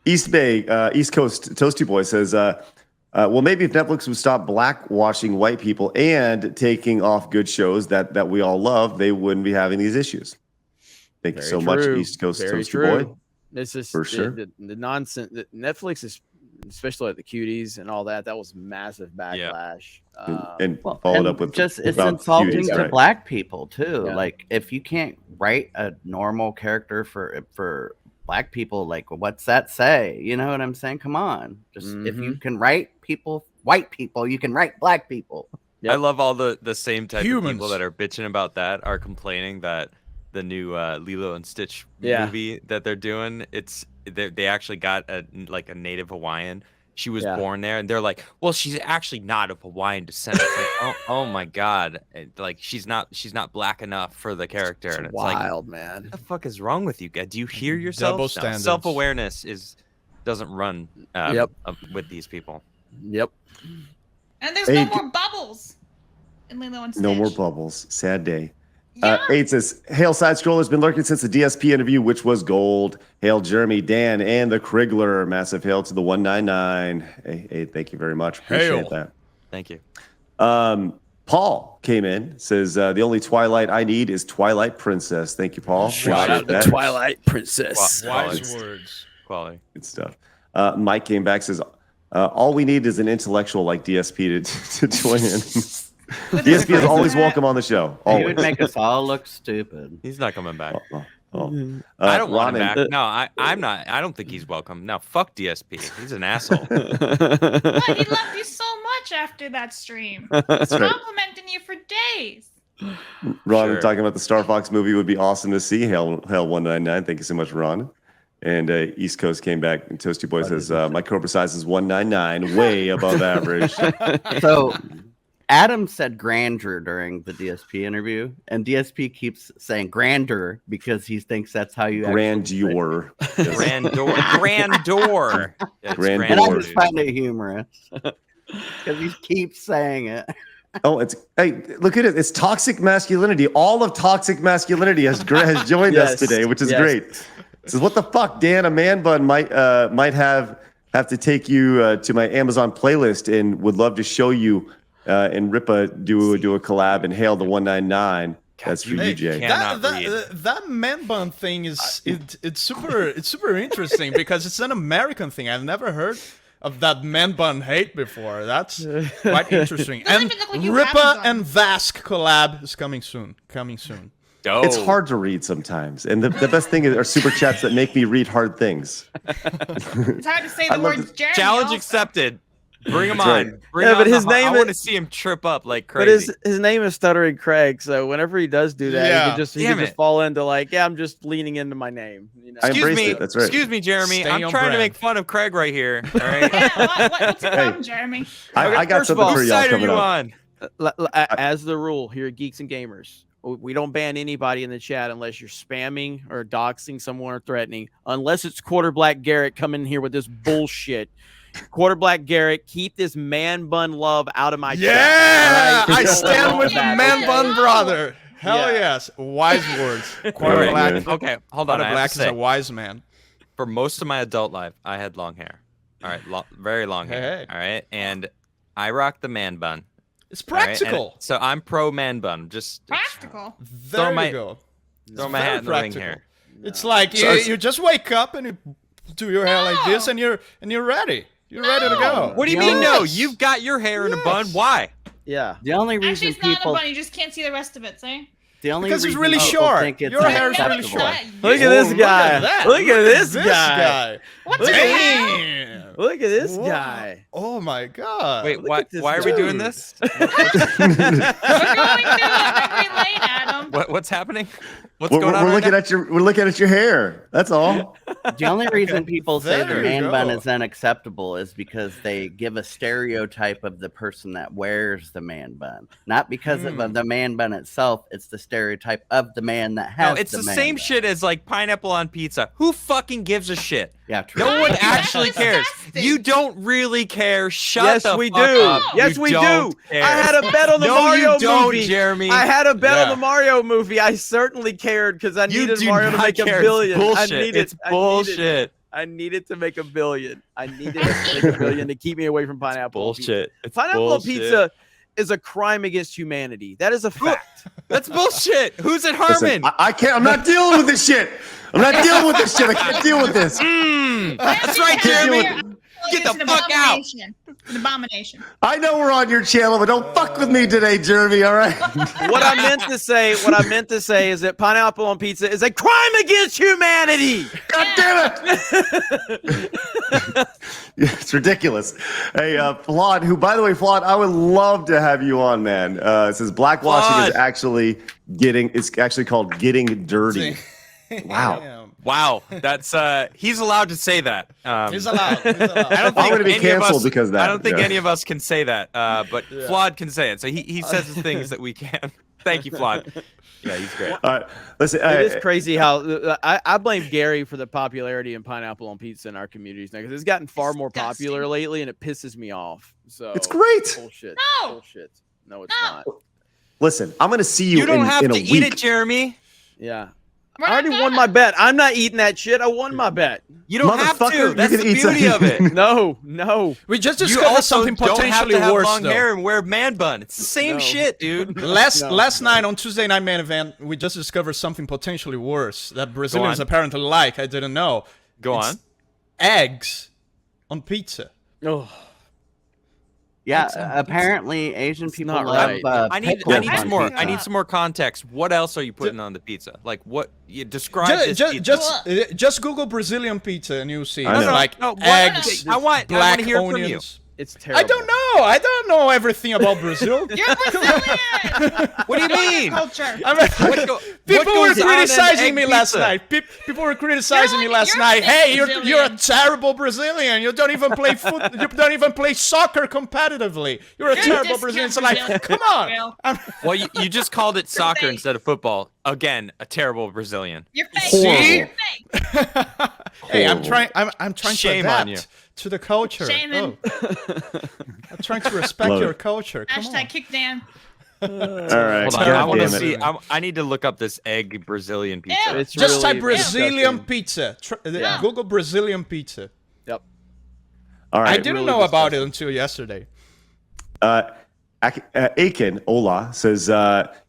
East Coast Toasty Boy says, well, maybe if Netflix would stop blackwashing white people and taking off good shows that we all love, they wouldn't be having these issues. Thank you so much, East Coast Toasty Boy. This is for sure. The nonsense that Netflix is, especially like the cuties and all that. That was massive backlash. And followed up with it's insulting cuties, to black people too. Yeah. Like if you can't write a normal character for black people, like what's that say? You know what I'm saying? Come on, just if you can write white people, you can write black people. Yep. I love all the same type of people that are bitching about that are complaining that the new Lilo and Stitch movie that they're doing, they actually got a native Hawaiian. She was born there, and they're like, well, she's actually not of Hawaiian descent. It's like, oh my god, like she's not black enough for the character. It's and it's wild, like, man. what the fuck is wrong with you guys? Do you hear yourself? Double standards. Self-awareness doesn't run with these people. Yep. And there's no more bubbles in Lilo and Stitch. No more bubbles. Sad day. Eight says, Hail Side Scroller's been lurking since the DSP interview, which was gold. Hail Jeremy, Dan, and the Krigler. Massive hail to the 199. Hey, thank you very much. Appreciate that. Thank you. Paul came in, says, the only Twilight I need is Twilight Princess. Thank you, Paul. Shout out the Twilight Princess. Wise words. Quality. Good stuff. Mike came back, says, all we need is an intellectual like DSP to join in. DSP is always welcome on the show. Always. He would make us all look stupid. He's not coming back. I don't want him back. No, I'm not. I don't think he's welcome. No, fuck DSP. He's an asshole. But he loved you so much after that stream. He's complimenting you for days. Ron, Sure. talking about the Star Fox movie would be awesome to see. Hail 199. Thank you so much, Ron. And East Coast came back, and Toasty Boy says, my Cobra size is 199, way above average. So Adam said grandeur during the DSP interview, and DSP keeps saying grandeur because he thinks that's how you Grandeur. Grandeur. Grandeur. Yeah, it's Grandeur. And I grandeur, just dude. find it humorous because he keeps saying it. Hey, look at it. It's toxic masculinity. All of toxic masculinity has joined us today, which is great. Says, what the fuck, Dan? A man bun might have to take you to my Amazon playlist and would love to show you and Ripa do a collab and hail the 199. That's for you, Jay. That man bun thing is it's super interesting because it's an American thing. I've never heard of that man bun hate before. That's quite interesting. And Ripa and Vask collab is coming soon. It's hard to read sometimes, and the best thing are super chats that make me read hard things. It's hard to say the words Jeremy. Challenge also. accepted. Bring him That's on. Bring but on his name I is- want to see him trip up like crazy. But his name is Stuttering Craig, so whenever he does do that, he Damn could just fall into like, I'm just leaning into my name. You know? I Excuse embraced me. it. That's right. Excuse me, Jeremy. Stay I'm on trying to brand. make fun of Craig right here. All right. Yeah, what's the problem, Jeremy? I got First of something all, for Whose y'all side are coming you up. on? As the rule here at Geeks and Gamers, we don't ban anybody in the chat unless you're spamming or doxing someone or threatening, unless it's Quarter Black Garrett coming in here with this bullshit. Quarter Black Garrett, keep this man bun love out of my chat. Yeah, all right? I stand with the That, man okay? bun brother. Hell Yeah. yes, wise words. All Quarter right, Black. man. Okay, hold on. Quarter I have Black to is say, a wise man. for most of my adult life, I had long hair. All right, very long hair. Hey. All right, and I rock the man bun. It's all right? And practical. so I'm pro man bun. Just Practical. There my- you go. throw my very hat in the ring practical. here. It's like So you just wake up and you do your hair like this, No. and you're ready. You're ready to go. What do you Yes. mean? No, you've got your hair in a bun. Why? Yeah. The only Actually, reason it's not a people, bunny. You just can't see the rest of it. See? the only Because it's reason really people short. think it's Your hair is really acceptable- short. Look at this Oh, guy. Look at that. Look at this guy. What Look the at hell? Damn. Look at this Whoa. guy. Oh my god. Wait, look why? at this Why are we doing dude. this? We're going through memory lane, Adam. What's happening? What's We're going on? looking right now? we're looking at your hair. That's all. The only reason people say There the you man bun go. is unacceptable is because they give a stereotype of the person that wears the man bun, not because of the man bun itself. It's the stereotype of the man that has. No, it's the man same bun. shit as like pineapple on pizza. Who fucking gives a shit? Yeah, true. No one That's actually cares. disgusting. You don't really care. Shut Yes, the we fuck do. up. Yes, You we do. don't care. I had a bet on the No, Mario you don't, movie. Jeremy. I had a bet on Yeah. the Mario movie. I certainly cared because I You needed do Mario to not make care. a billion. It's bullshit. It's bullshit. I needed to make a billion. I needed to make a billion to keep me away from pineapple. on pizza. Bullshit. It's Pineapple on bullshit. pizza is a crime against humanity. That is a fact. That's bullshit. Who's it Listen, harming? I can't. I'm not dealing with this shit. I'm not dealing with this shit. I can't deal with this. That's right, Can't deal Jeremy. with- Get It's the an fuck out. abomination. It's an abomination. I know we're on your channel, but don't fuck with me today, Jeremy. All right. What I meant to say is that pineapple on pizza is a crime against humanity. God damn it! It's ridiculous. Hey, Flawed, who, by the way, Flawed, I would love to have you on, man. It says blackwashing Flawed. is actually it's actually called getting dirty. Wow. Damn. Wow, that's he's allowed to say that. He's allowed. He's allowed. I don't I'm think gonna be any of canceled us, because of that. I don't think Yeah. any of us can say that, but Flawed can say it. So he says the things that we can. Thank you, Flawed. Yeah, he's great. All right. Listen, It is crazy how I blame Gary for the popularity in pineapple on pizza in our communities now because it's gotten far more Disgusting. popular lately and it pisses me off. So it's great. bullshit. No. Bullshit. No, it's No. not. listen, I'm going to see you, You don't have in a to week. eat it, Jeremy. Yeah. We're I already not won gonna. my bet. I'm not eating that shit. I won my bet. You don't have Motherfucker, to. you're That's gonna the eat beauty of it. No. We just You discovered also something don't have potentially to have worse, long though. hair and wear a man bun. It's the same No. shit, dude. Last night on Tuesday Night Main Event, we just discovered something potentially worse that Brazilians on. apparently like. I didn't know. Go It's on. Eggs on pizza. Oh. Yeah, apparently Asian people not love. right. I need pickles on some more. pizza. I need some more context. What else are you putting on the pizza? Like what? You describe this pizza. Just Google Brazilian pizza and you'll see. I know. It's like No, what- eggs, I want black to hear from you. onions. It's terrible. I don't know. I don't know everything about Brazil. You're Brazilian. What do you mean? Culture. I mean, people were goes on an criticizing egg me last pizza? night. People were criticizing me You're last like- night. you're Hey, Brazilian. you're a terrible Brazilian. You don't even play foot. You don't even play soccer competitively. You're a You're terrible just Brazilian. cute So like, Brazilian. come on. Real. Well, you just called it soccer fake. instead of football. Again, a terrible Brazilian. You're fake. See? You're fake. Hey, I'm trying to Shame on adapt you. to the culture. Shaman. I'm trying to respect Love your it. culture. Come Hashtag on. kick Dan. All right. Hold on, God I want to damn it. see. I need to look up this egg Brazilian pizza. Ew. It's Just really type Brazilian disgusting. pizza. Yeah. Google Brazilian pizza. Yep. All right. I didn't really know about it disgusting. until yesterday. Aiken Ola says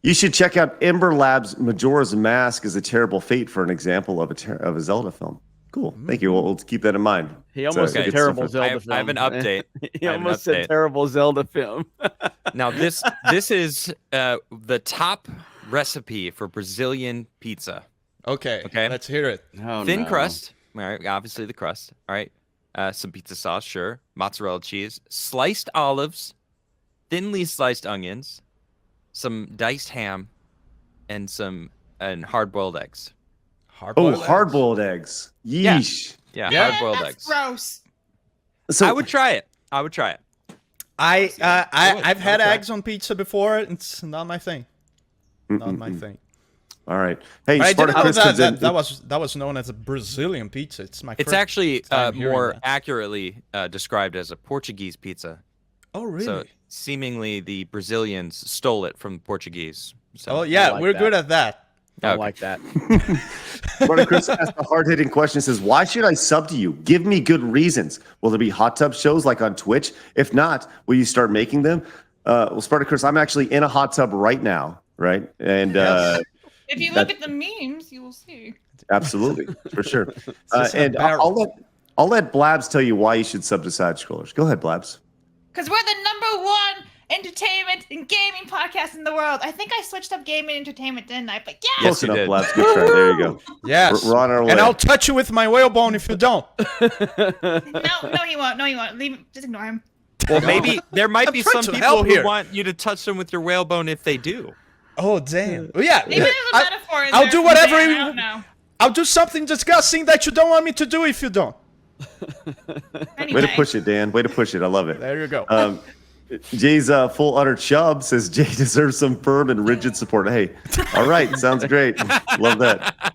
you should check out Ember Labs. Majora's Mask is a terrible fate for an example of a Zelda film. Cool. Thank you. We'll keep that in mind. He almost So, said good terrible stuff. Zelda film. I have an update. He I have an almost said update. terrible Zelda film. Now this is the top recipe for Brazilian pizza. Okay. Okay. Let's hear it. Oh, Thin no. crust. All right, obviously the crust. All right. Some pizza sauce, sure. Mozzarella cheese, sliced olives, thinly sliced onions, some diced ham, and hard-boiled eggs. Hard-boiled eggs. Yeesh. Yeah, Yeah. hard-boiled That's eggs. gross. So I would try it. I've had Okay. eggs on pizza before. It's not my thing. Not my thing. All right. Hey, But I didn't know Spartacus comes in. that was known as a Brazilian pizza. It's my. It's first actually time hearing more that. accurately described as a Portuguese pizza. Oh really? So seemingly the Brazilians stole it from the Portuguese. So, Oh yeah, like we're that. good at that. I Okay. like that. Spartacus asked a hard-hitting question. Says, "Why should I sub to you? Give me good reasons. Will there be hot tub shows like on Twitch? If not, will you start making them?" Well, Spartacus, I'm actually in a hot tub right now, right? And If you look at the memes, you will see. absolutely, for sure. just a And barrel. I'll let Blabs tell you why you should sub to Side Scrollers. Go ahead, Blabs. Because we're the #1 entertainment and gaming podcast in the world. I think I switched up gaming and entertainment, didn't I? But yeah. Yes, Close you enough, did. Blabs. Good try. There you go. Yes. We're on our way. And I'll touch you with my whalebone if you don't. No, he won't. No, he won't. Leave him. Just ignore him. Well, maybe there might I'm be trying some to people help who here. want you to touch them with your whalebone if they do. Oh damn. Oh, yeah. Maybe there's a I- metaphor in I'll there do from whatever Dan, you- I don't know. I'll do something disgusting that you don't want me to do if you don't. Anyway. Way to push it, Dan. Way to push it. I love it. There you go. Jay's full utter chub says Jay deserves some firm and rigid support. Hey, all right, sounds great. Love that.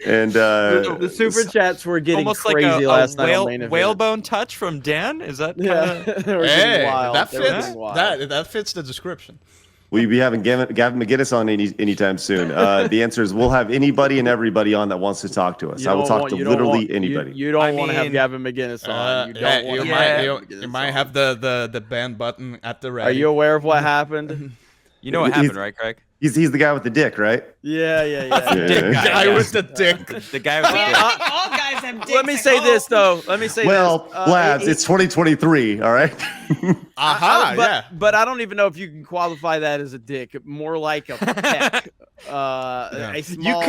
And The super chats were getting Almost crazy like a last night on main event. whalebone touch from Dan. Is that Yeah, they were Hey, getting wild. that They were fits. getting wild. That fits the description. will you be having Gavin McGinnis on anytime soon? The answer is we'll have anybody and everybody on that wants to talk to us. You I will don't talk want- to you don't literally want- anybody. You don't I want to have mean, Gavin McGinnis on. You don't want to you have might- Gavin You McGinnis might on. have the ban button at the Are ready. you aware of what happened? You know what He's- happened, right, Craig? He's the guy with the dick, right? Yeah. Dick guy. guy yeah. with the dick? The guy with I mean, the I think all guys have dicks. Let me I say this hope. though. Let me say Well, this. lads, it's 2023. All right. Aha, but, yeah. but I don't even know if you can qualify that as a dick. More like a peck. A small,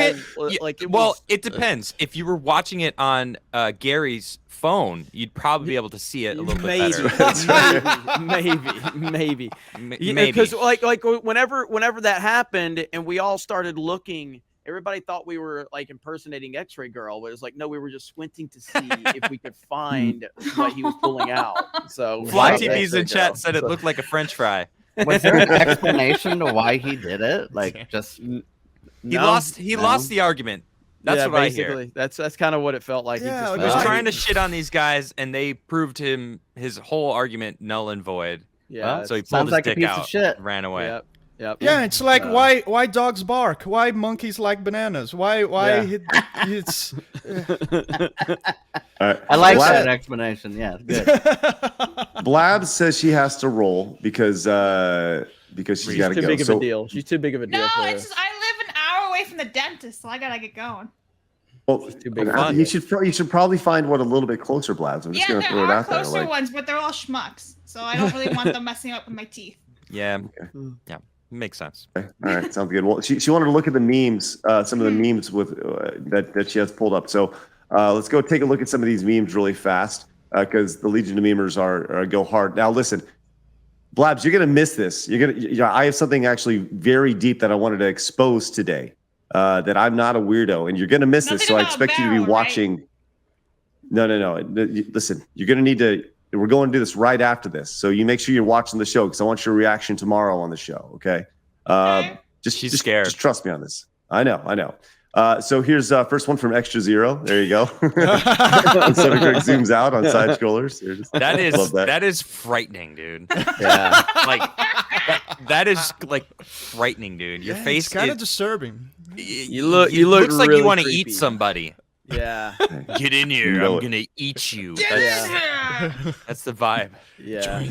like it well, was, it depends. If you were watching it on Gary's phone, you'd probably be able to see it a little bit better. maybe. Maybe. Because like whenever that happened and we all started looking, everybody thought we were like impersonating X-Ray Girl, but it's like no, we were just squinting to see if we could find what he was pulling out. So Fly fuck TV's X-Ray in chat Girl. said it looked like a French fry. Was there an explanation to why he did it? Like, just He No, lost no. the argument. That's yeah, what I basically. hear. That's kind of what it felt like. Yeah, He was Right. trying to shit on these guys, and they proved him his whole argument null and void. Yeah, Well, So he Sounds pulled his like a dick piece out, of shit. and ran away. Yep. Yep. Yeah, it's like why dogs bark? Why monkeys like bananas? Why it's I like that explanation. Yeah, good. Blab says she has to roll because she's got to too go. big of a deal. She's too big of a deal. No, for it's just, I live an hour away from the dentist, so I gotta get going. Well, too big. you should probably find one a little bit closer, Blabs. I'm just Yeah, gonna there throw it are out there. closer Like, ones, but they're all schmucks, so I don't really want them messing up with my teeth. Yeah. Yeah. Makes sense. okay. All right, sounds good. Well, she wanted to look at the memes, some of the memes with that she has pulled up. So let's go take a look at some of these memes really fast because the Legion of Memers are go hard. Now, listen, Blabs, you're gonna miss this. I have something actually very deep that I wanted to expose today. That I'm not a weirdo, and you're gonna miss this. So I expect you to be watching. Right? No. Listen, you're gonna need to. We're going to do this right after this, so you make sure you're watching the show because I want your reaction tomorrow on the show. Okay? She's scared. Just trust me on this. I know. So here's first one from Extra Zero. There you go. Instead of Greg zooms out on side scrollers. That is frightening, dude. Yeah. Like that is like frightening, dude. Your face it's kind is of disturbing. You look looks like really you want to creepy. eat somebody. Yeah. Get in here. You know I'm it. gonna eat you. Yeah. That's the vibe. Yeah.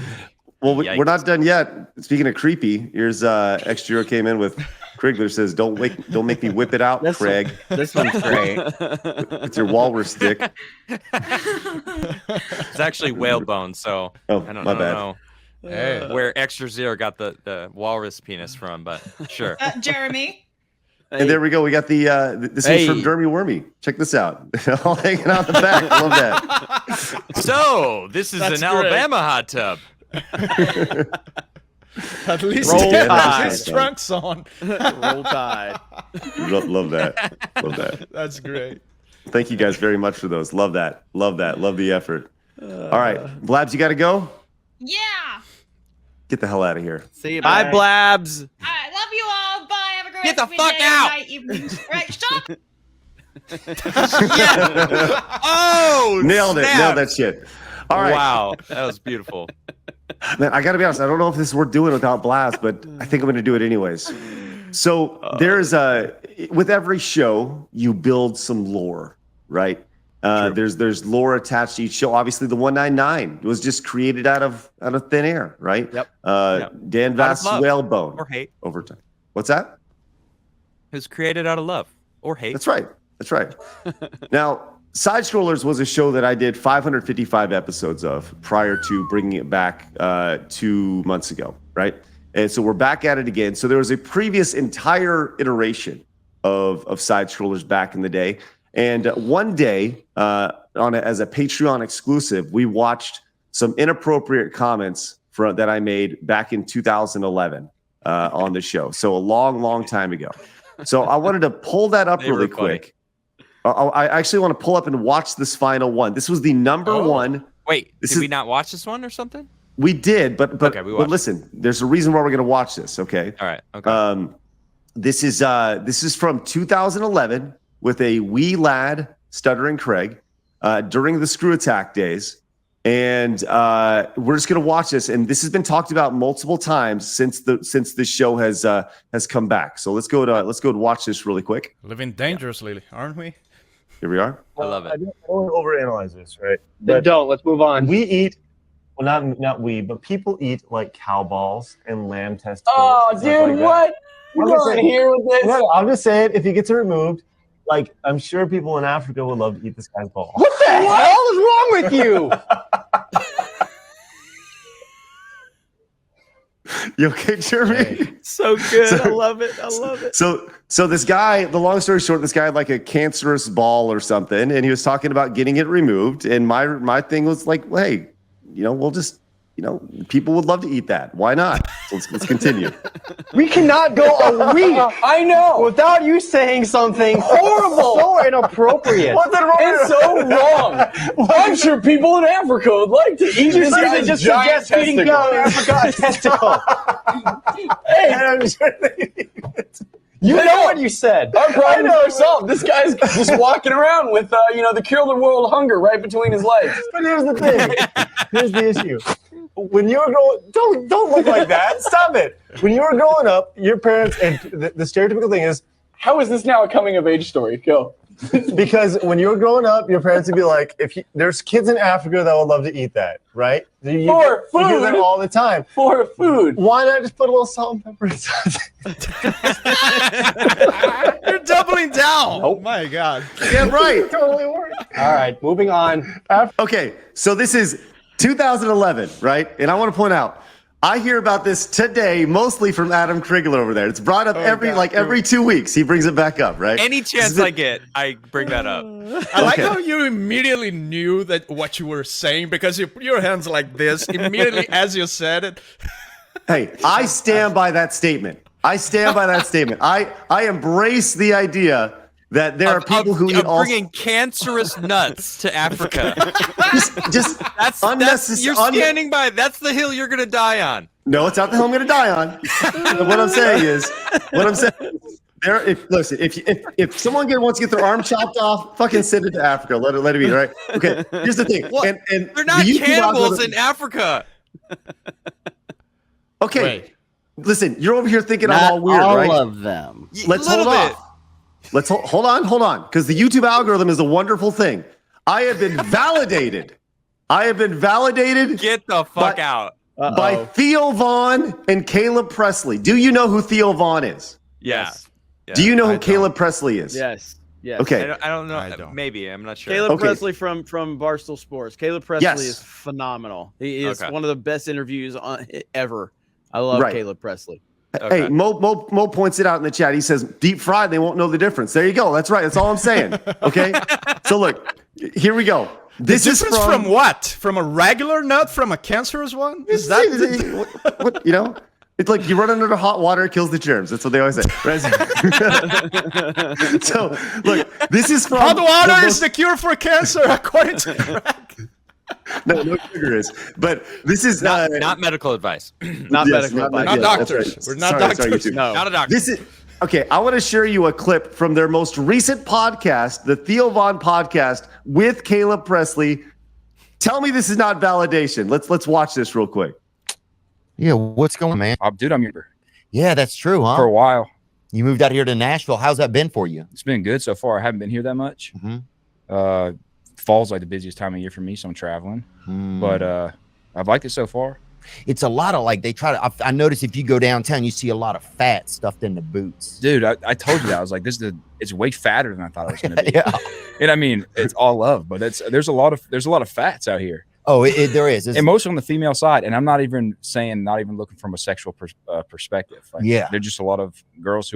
Well, we're not done yet. Speaking of creepy, here's Extra Zero came in with Krigler says, "Don't make me whip it out, Craig. This one's great. It's your walrus stick." It's actually whalebone, so Oh, I don't my bad. know Hey. where Extra Zero got the walrus penis from, but sure. Jeremy. And there we go. We got the this is from Dermy Wormy. Check this out. All hanging out the back. Love that. So this is That's an great. Alabama hot tub. At least Roll he has Tide. his trunks on. Roll Tide. Love that. Love that. That's great. Thank you guys very much for those. Love that. Love the effort. All right, Blabs, you got to go. Yeah. Get the hell out of here. See you. Bye, Blabs. All right, love you all. Bye. Have a great Get the rest of your fuck day, out. night, evening. Right, shut up. Oh, Nailed it. snap. Nailed that shit. All right. Wow, that was beautiful. Man, I got to be honest. I don't know if this is worth doing without Blast, but I think I'm going to do it anyways. So there's with every show, you build some lore, right? There's lore attached to each show. Obviously, the 199 was just created out of thin air, right? Yep. Dan Vass love whalebone or hate. over time. What's that? It was created out of love or hate. That's right. Now, Side Scrollers was a show that I did 555 episodes of prior to bringing it back 2 months ago, right? And so we're back at it again. So there was a previous entire iteration of Side Scrollers back in the day. And one day, as a Patreon exclusive, we watched some inappropriate comments that I made back in 2011 on the show. So a long time ago. So I wanted to pull that up really quick. I actually want to pull up and watch this final one. This was the number one. Wait, did we not watch this one or something? We did, but Okay, we watched listen, there's a reason why we're going to watch this. Okay. All right. Okay. This is from 2011 with a wee lad, Stuttering Craig, during the Screw Attack days, and we're just going to watch this. And this has been talked about multiple times since this show has come back. So let's go to watch this really quick. Living dangerously, aren't we? Here we are. I love it. I don't want to overanalyze this, right? Then don't. Let's move on. We eat, well, not we, but people eat like cow balls and lamb testicles. Oh, and stuff dude, like what? You I'm just going saying- here with this? No, I'm just saying, if you get it removed, like, I'm sure people in Africa would love to eat this guy's ball. What the hell is wrong with you? You okay, Jeremy? So good. I love it. So this guy, the long story short, this guy had like a cancerous ball or something, and he was talking about getting it removed. And my thing was like, well, hey, we'll just, people would love to eat that. Why not? So let's continue. We cannot go a week. I know. Without you saying something horrible, so inappropriate. What's it wrong? It's so wrong. I'm sure people in Africa would like to eat this guy's just giant suggest eating testicle. cow in Africa a testicle. Hey, And I'm sure they eat it. you know what you said. Our problem is solved. This guy's just walking around with, the cure the world hunger right between his legs. But here's the thing. Here's the issue. when you were growing, don't look like that. Stop it. When you were growing up, your parents, and the stereotypical thing is, How is this now a coming of age story? Go. because when you were growing up, your parents would be like, there's kids in Africa that would love to eat that, right? You hear that all the time. For food. Why not just put a little salt and pepper inside? You're doubling down. Oh my God. Yeah, right. Totally works. All right, moving on. Okay, so this is 2011, right? And I want to point out, I hear about this today, mostly from Adam Krigler over there. It's brought up every 2 weeks. He brings it back up, right? Any chance I get, I bring that up. I like how you immediately knew that what you were saying because you put your hands like this immediately as you said it. Hey, I stand by that statement. I embrace the idea that there are people who eat bringing cancerous nuts to Africa. just that's unnecessary. You're standing by. That's the hill you're gonna die on. No, it's not the hill I'm gonna die on. What I'm saying is, if someone wants to get their arm chopped off, fucking send it to Africa. Let it be, right? Okay. Here's the thing. And they're not cannibals in Africa. Okay. Wait. Listen, you're over here thinking Not I'm all weird, right? all of them. Let's hold off. Let's hold on, because the YouTube algorithm is a wonderful thing. I have been validated. Get the fuck out. By Theo Vaughn and Caleb Presley. Do you know who Theo Vaughn is? Yeah. Do you know who Caleb Presley is? Yes. Yes. Okay. I don't know. Maybe. I'm not sure. Caleb Presley from Barstool Sports. Caleb Presley is phenomenal. He is one of the best interviews ever. I love Caleb Presley. Okay. Hey, Mo points it out in the chat. He says, deep fried, they won't know the difference. There you go. That's right. That's all I'm saying. Okay. So look, here we go. This is from what? From a regular nut? From a cancerous one? Is that what you know? It's like you run under the hot water, it kills the germs. That's what they always say. So look, this is from hot water is the cure for cancer, according to Crack. No sugar is. But this is not medical advice. Not medical advice. Not doctors. Right. We're not doctors. No. Not a doctor. This is okay. I want to share you a clip from their most recent podcast, the Theo Vaughn podcast with Caleb Presley. Tell me this is not validation. Let's watch this real quick. Yeah, what's going on, man? Dude, I'm here. Yeah, that's true, huh? For a while. You moved out here to Nashville. How's that been for you? It's been good so far. I haven't been here that much. Fall's like the busiest time of year for me, so I'm traveling. But I've liked it so far. It's a lot of like they try to. I notice if you go downtown, you see a lot of fat stuffed in the boots. Dude, I told you that. I was like, it's way fatter than I thought it was going to be. Yeah. And I mean, it's all love, but there's a lot of fats out here. Oh, there is. And mostly on the female side. And I'm not even looking from a sexual perspective. Like, yeah. They're just a lot of girls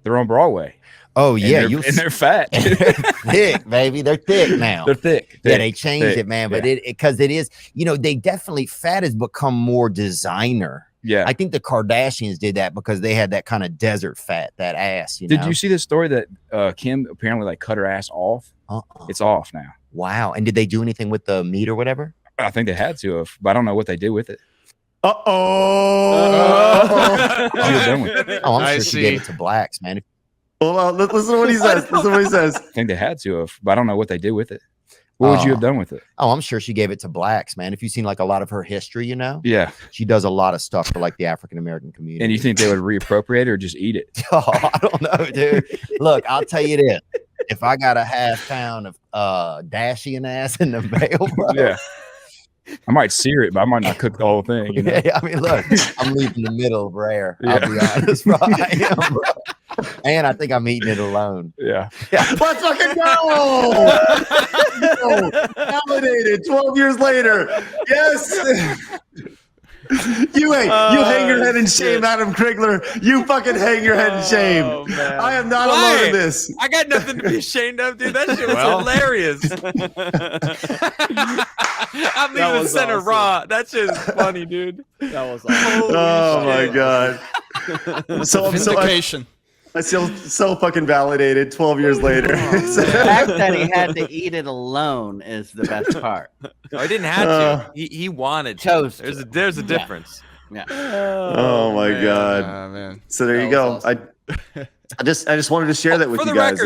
they're on Broadway. Oh, yeah. And they're fat. They're thick, baby. They're thick now. They're thick. Yeah, they changed it, man. But because it is, they definitely, fat has become more designer. Yeah. I think the Kardashians did that because they had that kind of desert fat, that ass. Did you see this story that Kim apparently cut her ass off? It's off now. Wow. And did they do anything with the meat or whatever? I think they had to have, but I don't know what they did with it. Oh, I'm sure she gave it to blacks, man. Hold on, listen to what he says. I think they had to have, but I don't know what they did with it. What would you have done with it? Oh, I'm sure she gave it to blacks, man. If you've seen like a lot of her history, Yeah. She does a lot of stuff for like the African American community. And you think they would reappropriate it or just eat it? Oh, I don't know, dude. Look, I'll tell you this. If I got a half pound of Dashian ass in the mail, bro. Yeah. I might sear it, but I might not cook the whole thing. Yeah, I mean, look, I'm leaving the middle rare. I'll be honest, bro. I am, bro. And I think I'm eating it alone. Yeah. Let's fucking go! Validated 12 years later. Yes. You hang your head in shame, Adam Krigler. You fucking hang your head in shame. I am not alone in this. I got nothing to be ashamed of, dude. That shit was hilarious. I'm leaving the center raw. That shit is funny, dude. That was awesome. Oh my god. Vindication. I feel so fucking validated 12 years later. The fact that he had to eat it alone is the best part. No, he didn't have to. He wanted to. There's a difference. Yeah. Oh my god. Man. So there you go. Awesome. I just wanted to share that with you guys.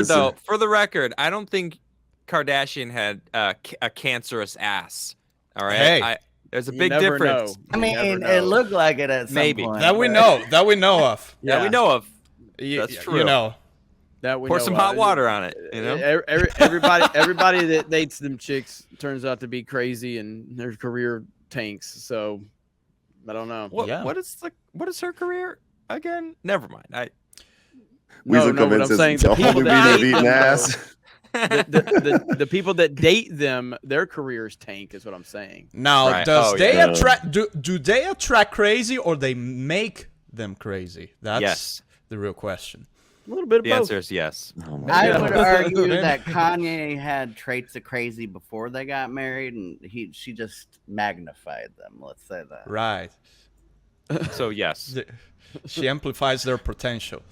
For the record, I don't think Kardashian had a cancerous ass. All right. Hey. There's a You big never difference. know. I You mean, never it know. looked like it at some Maybe. point. That we know of. Yeah, we know of. You- That's true. You know. That we Pour know some of. hot water on it. You know. Everybody that dates them chicks turns out to be crazy and their career tanks. So I don't know. What is her career again? Never mind. Oh, Weasel what I'm convinces saying, the the whole people movie that of date eating them, ass. the people that date them, their careers tank is what I'm saying. Now, Right. does Oh, they yeah. attract? Do they attract crazy, or they make them crazy? That's Yes. the real question. A little bit of The both. answer is yes. Oh my I God. would argue Maybe. that Kanye had traits of crazy before they got married, and she just magnified them. Let's say that. Right. So yes. She amplifies their potential.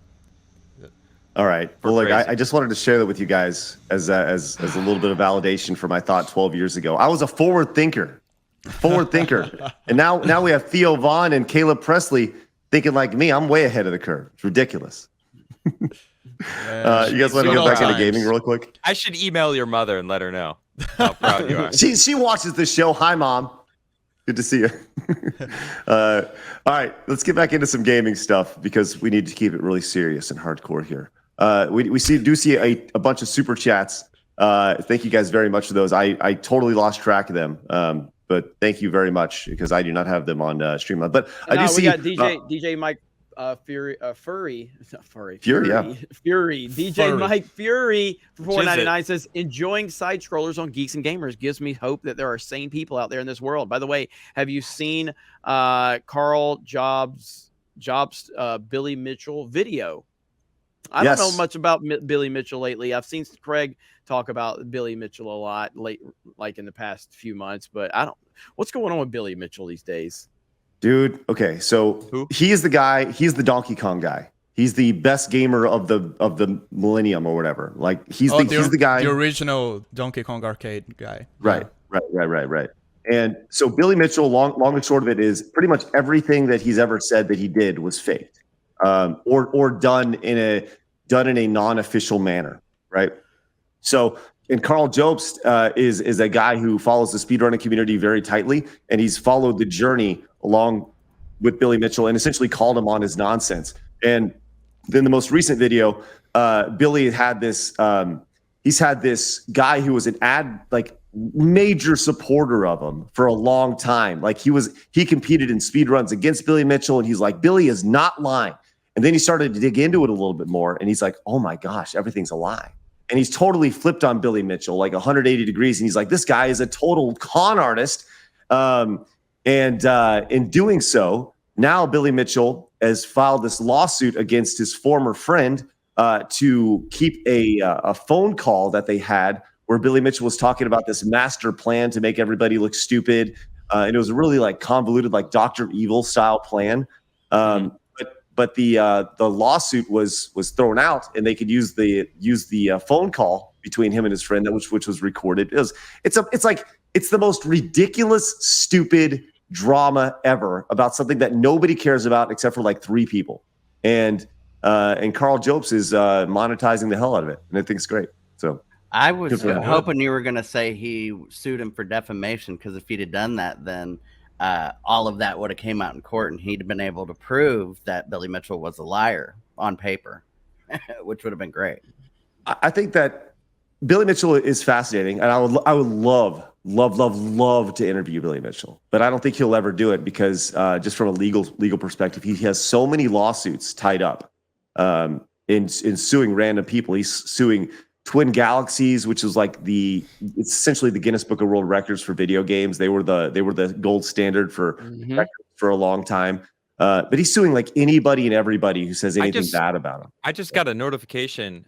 All right. Well, look, crazy. I just wanted to share that with you guys as a little bit of validation for my thought 12 years ago. I was a forward thinker, and now we have Theo Vaughn and Caleb Presley thinking like me. I'm way ahead of the curve. It's ridiculous. You guys want to get back into gaming real quick? I should email your mother and let her know how proud you are. She watches this show. Hi, Mom. Good to see you. All right, let's get back into some gaming stuff because we need to keep it really serious and hardcore here. We see a bunch of super chats. Thank you guys very much for those. I totally lost track of them, but thank you very much because I do not have them on Streamline. But I do see we got DJ Mike Fury, Fury, yeah. Fury. DJ Furry. Mike Fury for Which is it? $4.99 says enjoying side scrollers on Geeks and Gamers gives me hope that there are sane people out there in this world. By the way, have you seen Carl Jobs Billy Mitchell video? I don't know much about Billy Mitchell lately. I've seen Craig talk about Billy Mitchell a lot like in the past few months, but I don't. What's going on with Billy Mitchell these days? Dude, okay, so he is the guy. He's the Donkey Kong guy. He's the best gamer of the millennium or whatever. Like he's the guy, the original Donkey Kong arcade guy. Right. And so Billy Mitchell, long and short of it is pretty much everything that he's ever said that he did was faked, or done in a non-official manner, right? So, and Carl Jobst is a guy who follows the speedrunning community very tightly, and he's followed the journey along with Billy Mitchell and essentially called him on his nonsense. And then the most recent video, Billy had this. He's had this guy who was an major supporter of him for a long time. Like he competed in speedruns against Billy Mitchell, and he's like, Billy is not lying. And then he started to dig into it a little bit more, and he's like, oh my gosh, everything's a lie. And he's totally flipped on Billy Mitchell, like 180 degrees. And he's like, this guy is a total con artist. And in doing so, now Billy Mitchell has filed this lawsuit against his former friend to keep a phone call that they had where Billy Mitchell was talking about this master plan to make everybody look stupid. And it was a really like convoluted, like Dr. Evil style plan. But the lawsuit was thrown out, and they could use the phone call between him and his friend, which was recorded. It's the most ridiculous, stupid drama ever about something that nobody cares about except for like 3 people, and Carl Jobst is monetizing the hell out of it, and I think it's great. So I was hoping you were going to say he sued him for defamation, because if he'd have done that, then all of that would have came out in court, and he'd have been able to prove that Billy Mitchell was a liar on paper, which would have been great. I think that Billy Mitchell is fascinating, and I would love to interview Billy Mitchell, but I don't think he'll ever do it because just from a legal perspective, he has so many lawsuits tied up in suing random people. He's suing Twin Galaxies, which is like it's essentially the Guinness Book of World Records for video games. They were the gold standard for records for a long time. But he's suing like anybody and everybody who says anything bad about him. I just got a notification.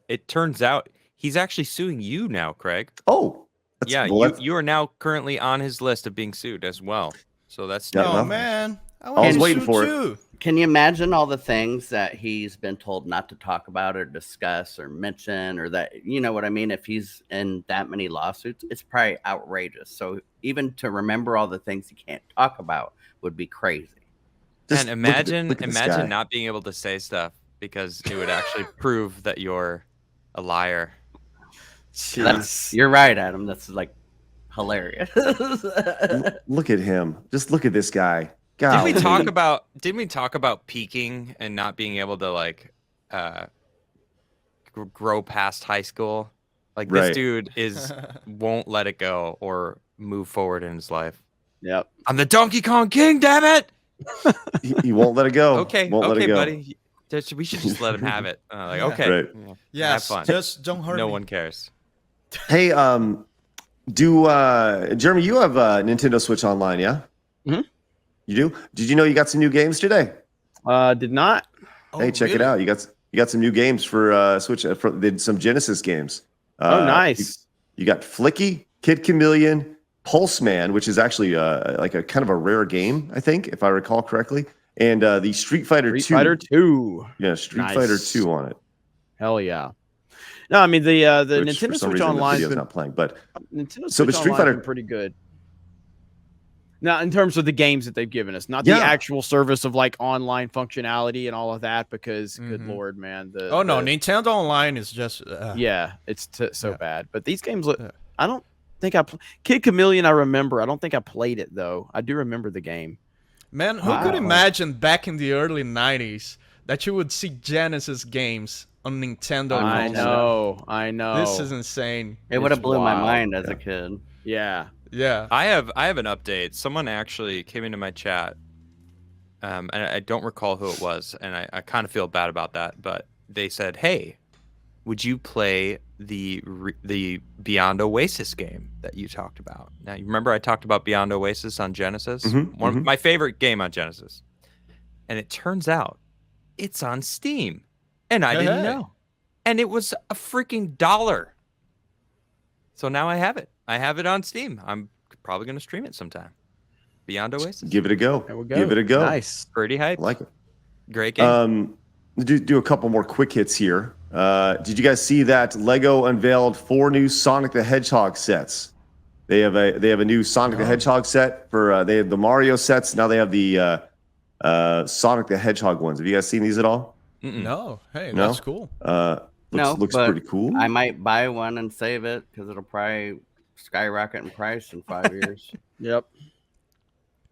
It turns out he's actually suing you now, Craig. Oh, yeah. You are now currently on his list of being sued as well. So that's man. I was waiting for it. Can you imagine all the things that he's been told not to talk about or discuss or mention, or that, you know what I mean? If he's in that many lawsuits, it's probably outrageous. So even to remember all the things he can't talk about would be crazy. And imagine not being able to say stuff because it would actually prove that you're a liar. You're right, Adam. That's like hilarious. Look at him. Just look at this guy. God. Didn't we talk about peaking and not being able to like grow past high school? Like this dude won't let it go or move forward in his life. Yep. I'm the Donkey Kong King, damn it. He won't let it go. Okay, won't let it go. buddy. We should just let him have it. Like, okay. Right. Yes, have fun. just don't hurt No me. one cares. Hey, Jeremy, you have Nintendo Switch Online, yeah? Mm-hmm. You do? Did you know you got some new games today? Did not. Hey, check it out. You got some new games for Switch. Some Genesis games. Nice. You got Flicky, Kid Chameleon, Pulse Man, which is actually like a kind of a rare game, I think, if I recall correctly, and the Street Fighter 2. Street Fighter 2. Yeah, Street Fighter 2 on it. Hell yeah. No, I mean the Which, Nintendo for some Switch reason, Online. the video's not playing, but Nintendo so Switch the Street Online's Fighter been pretty good. Now, in terms of the games that they've given us, not the actual service of like online functionality and all of that, because good lord, man. Nintendo Online is just it's so bad. But these games, I don't think Kid Chameleon. I remember. I don't think I played it though. I do remember the game. Man, who could imagine back in the early '90s that you would see Genesis games on Nintendo? I know. This is insane. It would have blew my mind as a kid. Yeah. Yeah. I have an update. Someone actually came into my chat. And I don't recall who it was, and I kind of feel bad about that, but they said, "Hey, would you play the Beyond Oasis game that you talked about?" Now, you remember I talked about Beyond Oasis on Genesis? One of my favorite game on Genesis. And it turns out it's on Steam. And I didn't know. And it was a freaking $1. So now I have it. I have it on Steam. I'm probably going to stream it sometime. Beyond Oasis. Give it a go. There we go. Give it a go. Nice. Pretty hype. I like it. Great game. Do a couple more quick hits here. Did you guys see that Lego unveiled 4 new Sonic the Hedgehog sets? They have a new Sonic the Hedgehog set for they have the Mario sets. Now they have the Sonic the Hedgehog ones. Have you guys seen these at all? No. Hey, that's cool. Looks pretty cool. I might buy one and save it because it'll probably skyrocket in price in 5 years. Yep.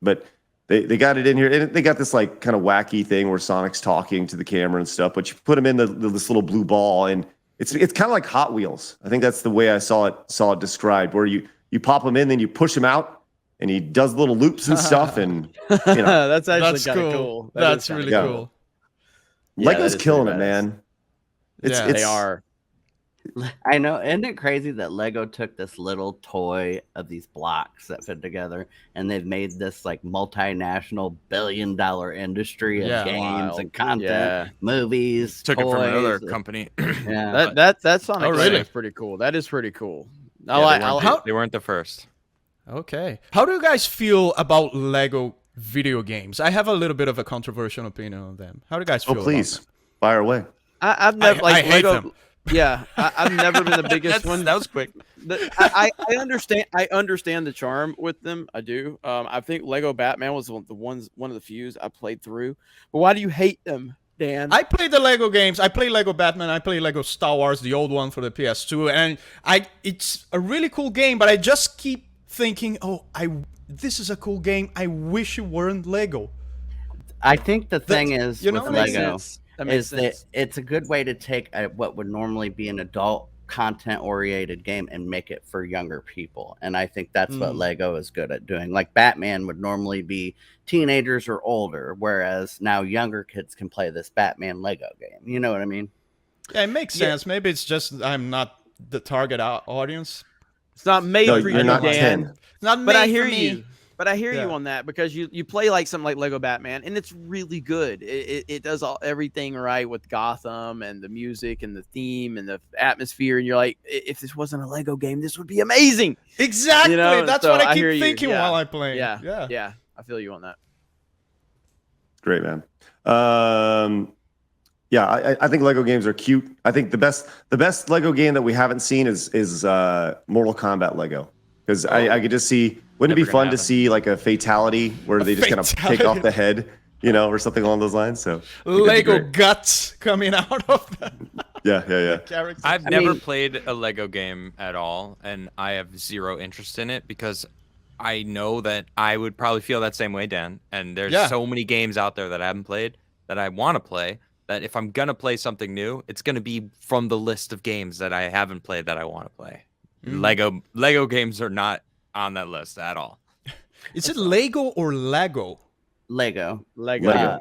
But they got it in here, and they got this like kind of wacky thing where Sonic's talking to the camera and stuff. But you put him in this little blue ball, and it's kind of like Hot Wheels. I think that's the way I saw it described, where you pop him in, then you push him out, and he does little loops and stuff, and that's actually kind of cool. That's really cool. Lego's killing it, man. They are. I know. Isn't it crazy that Lego took this little toy of these blocks that fit together, and they've made this like multinational billion-dollar industry of games and content, movies, Took toys. it from another company. Yeah, that's Sonic. Really? That's pretty cool. That is pretty cool. They weren't the first. Okay. How do you guys feel about Lego video games? I have a little bit of a controversial opinion on them. How do you guys feel? Please about them? fire away. I've never I hate Lego. them. Yeah, I've never been the biggest one. That was quick. I understand. I understand the charm with them. I do. I think Lego Batman was one of the few I played through. But why do you hate them, Dan? I play the Lego games. I play Lego Batman. I play Lego Star Wars, the old one for the PS2, and it's a really cool game. But I just keep thinking, this is a cool game. I wish it weren't Lego. I think the thing is with Lego. Is that it's a good way to take what would normally be an adult content oriented game and make it for younger people. And I think that's what Lego is good at doing. Like Batman would normally be teenagers or older, whereas now younger kids can play this Batman Lego game. You know what I mean? Yeah, it makes sense. Maybe it's just I'm not the target audience. It's not made for you, not Dan. 10. It's not made But I for hear me. you. But I hear you on that, because you play like something like Lego Batman, and it's really good. It does everything right with Gotham and the music and the theme and the atmosphere, and you're like, if this wasn't a Lego game, this would be amazing. Exactly. You know? That's So what I hear keep you. thinking while I play. Yeah. I feel you on that. Great, man. I think Lego games are cute. I think the best Lego game that we haven't seen is Mortal Kombat Lego, because I could just see. Wouldn't it be fun to see like a fatality where they just kind of take off the head, or something along those lines? So Lego guts coming out of them. Yeah. Characters. I've never played a Lego game at all, and I have zero interest in it because I know that I would probably feel that same way, Dan. And there's so many games out there that I haven't played that I want to play, that if I'm going to play something new, it's going to be from the list of games that I haven't played that I want to play. Lego games are not on that list at all. Is it Lego or Lego? Lego. Lego.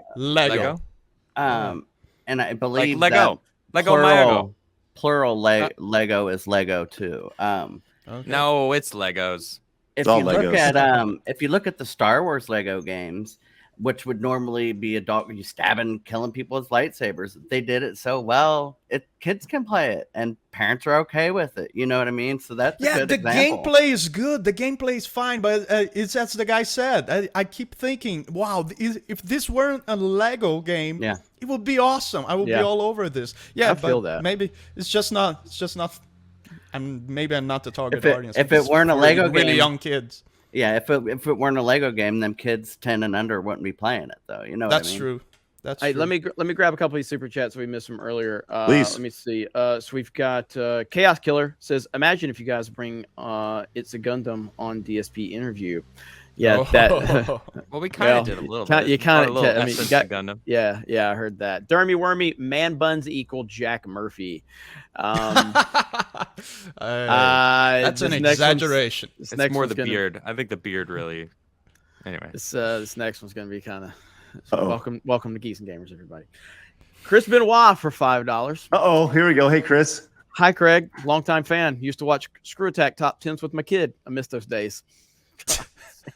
And I believe like Lego. That Lego plural Lego is Lego too. Okay. No, it's Legos. If you look at the Star Wars Lego games, which would normally be a dog you stabbing, killing people with lightsabers, they did it so well. Kids can play it, and parents are okay with it. You know what I mean? So that's a good example. Gameplay is good. The gameplay is fine, but it's as the guy said. I keep thinking, wow, if this weren't a Lego game, it would be awesome. I would be all over this. Yeah, I feel that. Maybe it's just not. Maybe I'm not the target audience. If it weren't a Lego game, really young kids. Yeah, if it weren't a Lego game, then kids 10 and under wouldn't be playing it, though. You know what I mean? True. That's true. Let me grab a couple of these super chats we missed from earlier. Please. Let me see. So we've got Chaos Killer says, "Imagine if you guys bring It's a Gundam on DSP interview." Yeah, well, we kind of did a little bit. You kind of. I mean, you got Gundam. Yeah, I heard that. Dermy Wormy, man buns equal Jack Murphy. That's an exaggeration. It's more the beard. I think the beard really. Anyway, this next one's gonna be kind of welcome to Geeks and Gamers, everybody. Chris Benoit for $5. Here we go. Hey, Chris. Hi, Craig. Longtime fan. Used to watch Screw Attack top 10s with my kid. I miss those days.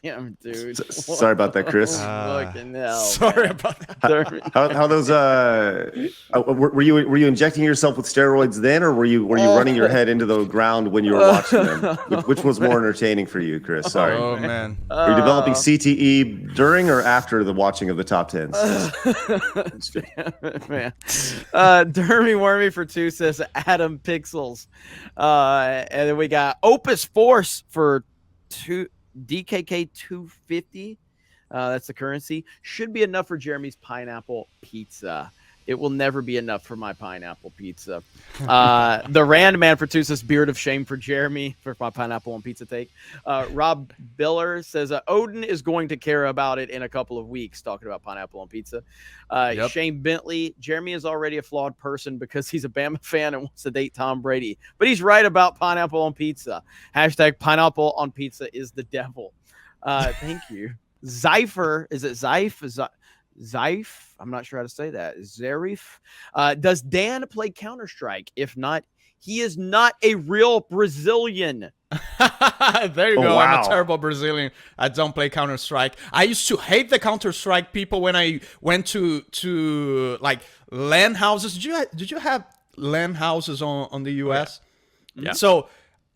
Damn, dude. Sorry about that, Chris. Fucking hell. Sorry about that. How those? Were you injecting yourself with steroids then, or were you running your head into the ground when you were watching them? Which was more entertaining for you, Chris? Sorry. Oh man. Were you developing CTE during or after the watching of the top 10s? Man. Dermy Wormy for 2 says Adam Pixels. And then we got Opus Force for 2. DKK 250, that's the currency. Should be enough for Jeremy's pineapple pizza. It will never be enough for my pineapple pizza. The Rand Man for 2 says beard of shame for Jeremy for my pineapple on pizza take. Rob Biller says Odin is going to care about it in a couple of weeks, talking about pineapple on pizza. Shane Bentley, Jeremy is already a flawed person because he's a Bama fan and wants to date Tom Brady, but he's right about pineapple on pizza. Hashtag pineapple on pizza is the devil. Thank you. Zypher, is it Zyph? Zyph, I'm not sure how to say that. Zarif. Does Dan play Counter-Strike? If not, he is not a real Brazilian. There you go. I'm a terrible Brazilian. I don't play Counter-Strike. I used to hate the Counter-Strike people when I went to like LAN houses. Did you have LAN houses on the US? Yeah. So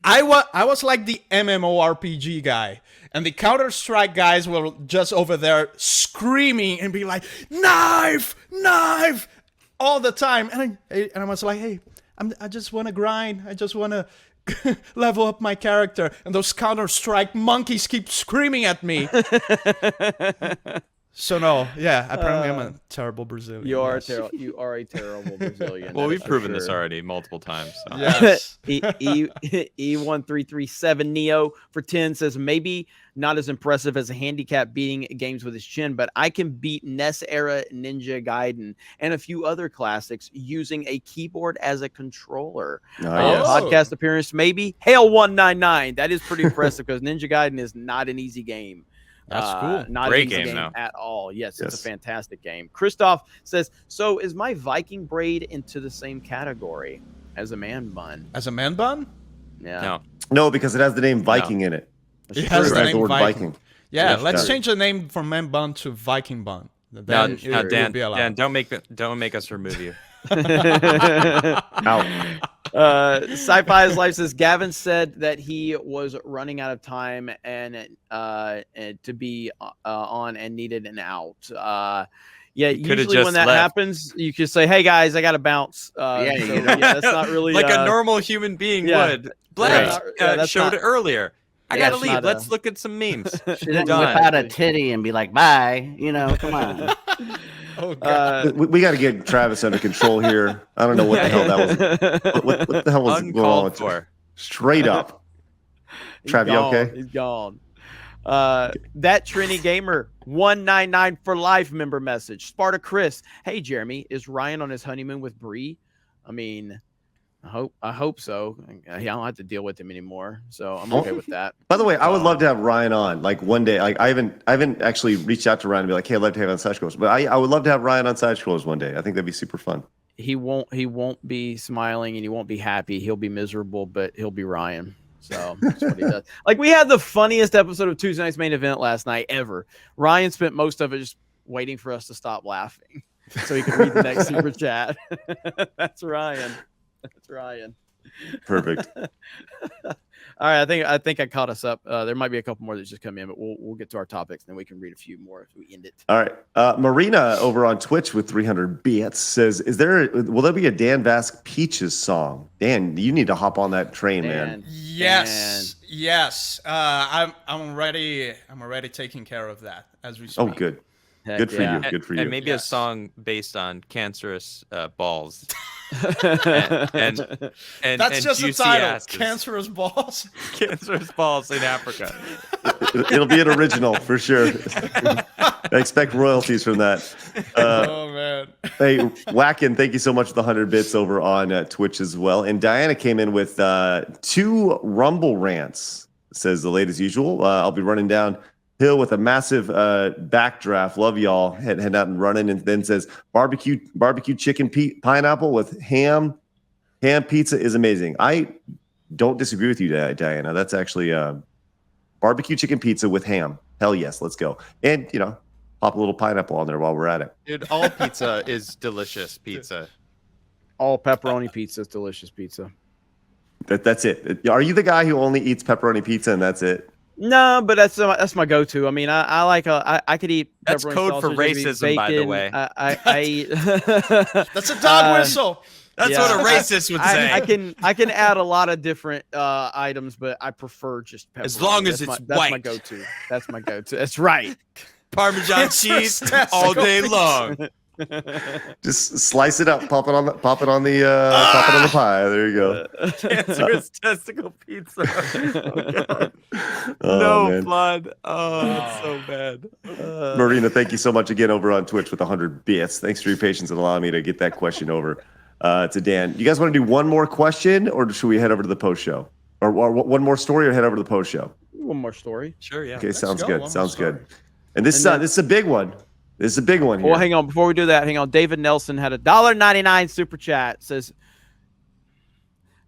I was like the MMORPG guy, and the Counter-Strike guys were just over there screaming and be like, knife, knife, all the time. And I was like, hey, I just want to grind. I just want to level up my character. And those Counter-Strike monkeys keep screaming at me. So no, apparently I'm a terrible Brazilian. You are a terrible Brazilian. Well, we've proven this already multiple times. So. Yes. E1337 Neo for 10 says maybe not as impressive as a handicap beating games with his chin, but I can beat NES era Ninja Gaiden and a few other classics using a keyboard as a controller. Podcast appearance maybe. Hail 199. That is pretty impressive because Ninja Gaiden is not an easy game. That's cool. Not Great an easy game though. at all. Yes, it's a fantastic game. Christoph says, so is my Viking braid into the same category as a man bun? As a man bun? Yeah. No, because it has the name Viking in it. It has the name Viking. Yeah, let's change the name from man bun to Viking bun. Dan, don't make us remove you. Sci-Fi's Life says Gavin said that he was running out of time and to be on and needed an out. Usually when that happens, you can say, "Hey guys, I got to bounce." That's not really like a normal human being would. Blast showed it earlier. I gotta leave. Let's look at some memes. She didn't whip out a titty and be like, "Bye." You know, come on. Oh God. We got to get Travis under control here. I don't know what the hell that was. What the hell was going on with for? Straight up. Trav, you okay? He's gone. That Trini Gamer 199 for life member message. Sparta Chris, hey Jeremy, is Ryan on his honeymoon with Bree? I mean, I hope so. I don't have to deal with him anymore, so I'm okay with that. By the way, I would love to have Ryan on like one day. Like I haven't actually reached out to Ryan and be like, hey, I'd love to have you on Side Scrollers, but I would love to have Ryan on Side Scrollers one day. I think that'd be super fun. He won't be smiling and he won't be happy. He'll be miserable, but he'll be Ryan. So that's what he does. Like we had the funniest episode of Tuesday Night's Main Event last night ever. Ryan spent most of it just waiting for us to stop laughing so he could read the next super chat. That's Ryan. That's Ryan. Perfect. All right, I think I caught us up. There might be a couple more that just come in, but we'll get to our topics, and then we can read a few more if we end it. All right. Marina over on Twitch with 300 bits says, will there be a Dan Vasc Peaches song? Dan, you need to hop on that train, man. Yes. I'm already taking care of that as we speak. Oh, good. Heck good for yeah. you. Good for you. And maybe a song based on cancerous balls. and that's just juicy a title. asses. Cancerous balls. Cancerous balls in Africa. It'll be an original for sure. I expect royalties from that. Oh man. Hey, Whackin, thank you so much for the 100 bits over on Twitch as well. And Diana came in with 2 Rumble rants. Says the late as usual. I'll be running down hill with a massive backdraft. Love y'all. Head out and running. And then says barbecue chicken pineapple with ham pizza is amazing. I don't disagree with you, Diana. That's actually barbecue chicken pizza with ham. Hell yes, let's go. And pop a little pineapple on there while we're at it. Dude, all pizza is delicious pizza. All pepperoni pizza is delicious pizza. That's it. Are you the guy who only eats pepperoni pizza and that's it? No, but that's my go-to. I mean, I like I could eat. That's code for racism, by the way. I eat. That's a dog whistle. That's what a racist would say. I can add a lot of different items, but I prefer just pepperoni. As long as that's it's that's white. my go-to. That's my go-to. That's right. Parmesan cheese all day long. Just slice it up, pop it on the pie. There you go. Cancerous testicle pizza. Oh, no man. blood. Oh, that's so bad. Marina, thank you so much again over on Twitch with 100 bits. Thanks for your patience and allowing me to get that question over to Dan. You guys want to do one more question, or should we head over to the post show, or one more story, or head over to the post show? One more story. Sure, yeah. Okay, sounds good. Sounds good. And this is a big one. This is a big one here. Well, hang on. Before we do that, hang on. David Nelson had a $1.99 super chat. Says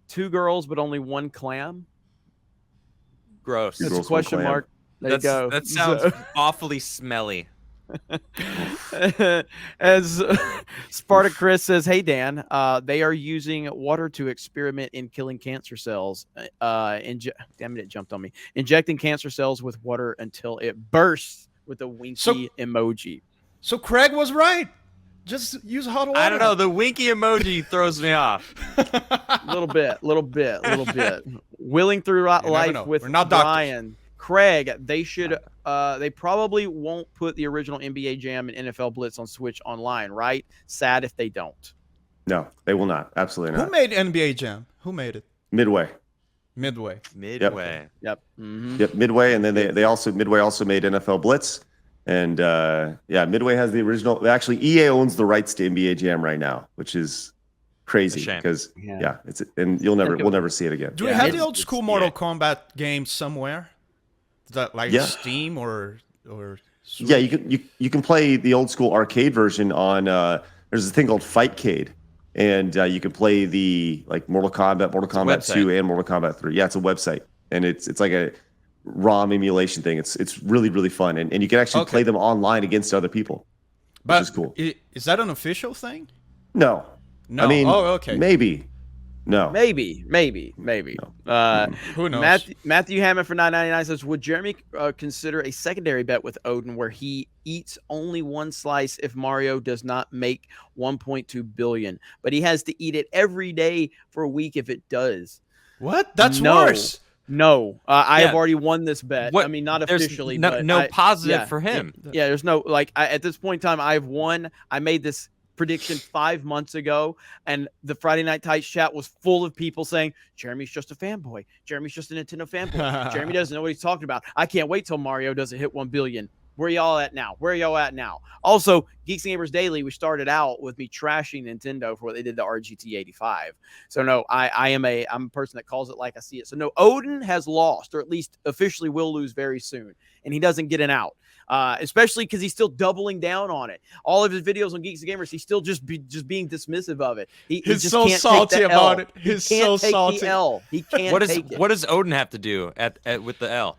2 girls but only 1 clam. Gross. That's a question mark. There you go. That sounds awfully smelly. As Sparta Chris says, hey Dan, they are using water to experiment in killing cancer cells. Damn it, it jumped on me. Injecting cancer cells with water until it bursts with a winky emoji. So Craig was right. Just use hot water. I don't know. The winky emoji throws me off. little bit. Willing through life with Brian. Craig, they should. They probably won't put the original NBA Jam and NFL Blitz on Switch Online, right? Sad if they don't. No, they will not. Absolutely not. Who made NBA Jam? Who made it? Midway. Yep. Mm-hmm. Yep. Midway, and then Midway also made NFL Blitz. And Midway has the original. Actually, EA owns the rights to NBA Jam right now, which is crazy because we'll never see it again. Do we have the old school Mortal Kombat game somewhere? Is that like Steam or? Switch? Yeah, you can play the old school arcade version on. There's a thing called Fightcade, and you can play the Mortal Kombat 2, and Mortal Kombat 3. Yeah, it's a website, and it's like a ROM emulation thing. It's really, really fun, and you can actually play them online against other people, which is cool. Is that an official thing? No. I mean, maybe. No. Maybe. No. Who knows? Matthew Hammond for $9.99 says, would Jeremy consider a secondary bet with Odin where he eats only 1 slice if Mario does not make 1.2 billion, but he has to eat it every day for a week if it does? What? That's worse. No, I Yeah. have already won this bet. What- I mean, not there's officially, no- but no positive yeah, for him. Yeah, there's no at this point in time, I've won. I made this prediction 5 months ago, and the Friday Night Tights chat was full of people saying Jeremy's just a fanboy. Jeremy's just a Nintendo fanboy. Jeremy doesn't know what he's talking about. I can't wait till Mario doesn't hit 1 billion. Where y'all at now? Where y'all at now? Also, Geeks and Gamers Daily, we started out with me trashing Nintendo for what they did to RGT 85. So no, I'm a person that calls it like I see it. So no, Odin has lost, or at least officially will lose very soon, and he doesn't get an out. Especially because he's still doubling down on it. All of his videos on Geeks and Gamers, he's still just being dismissive of it. He He's just so can't salty take the about L. it. He's He can't so take salty. the L. He can't take it. What does Odin have to do with the L?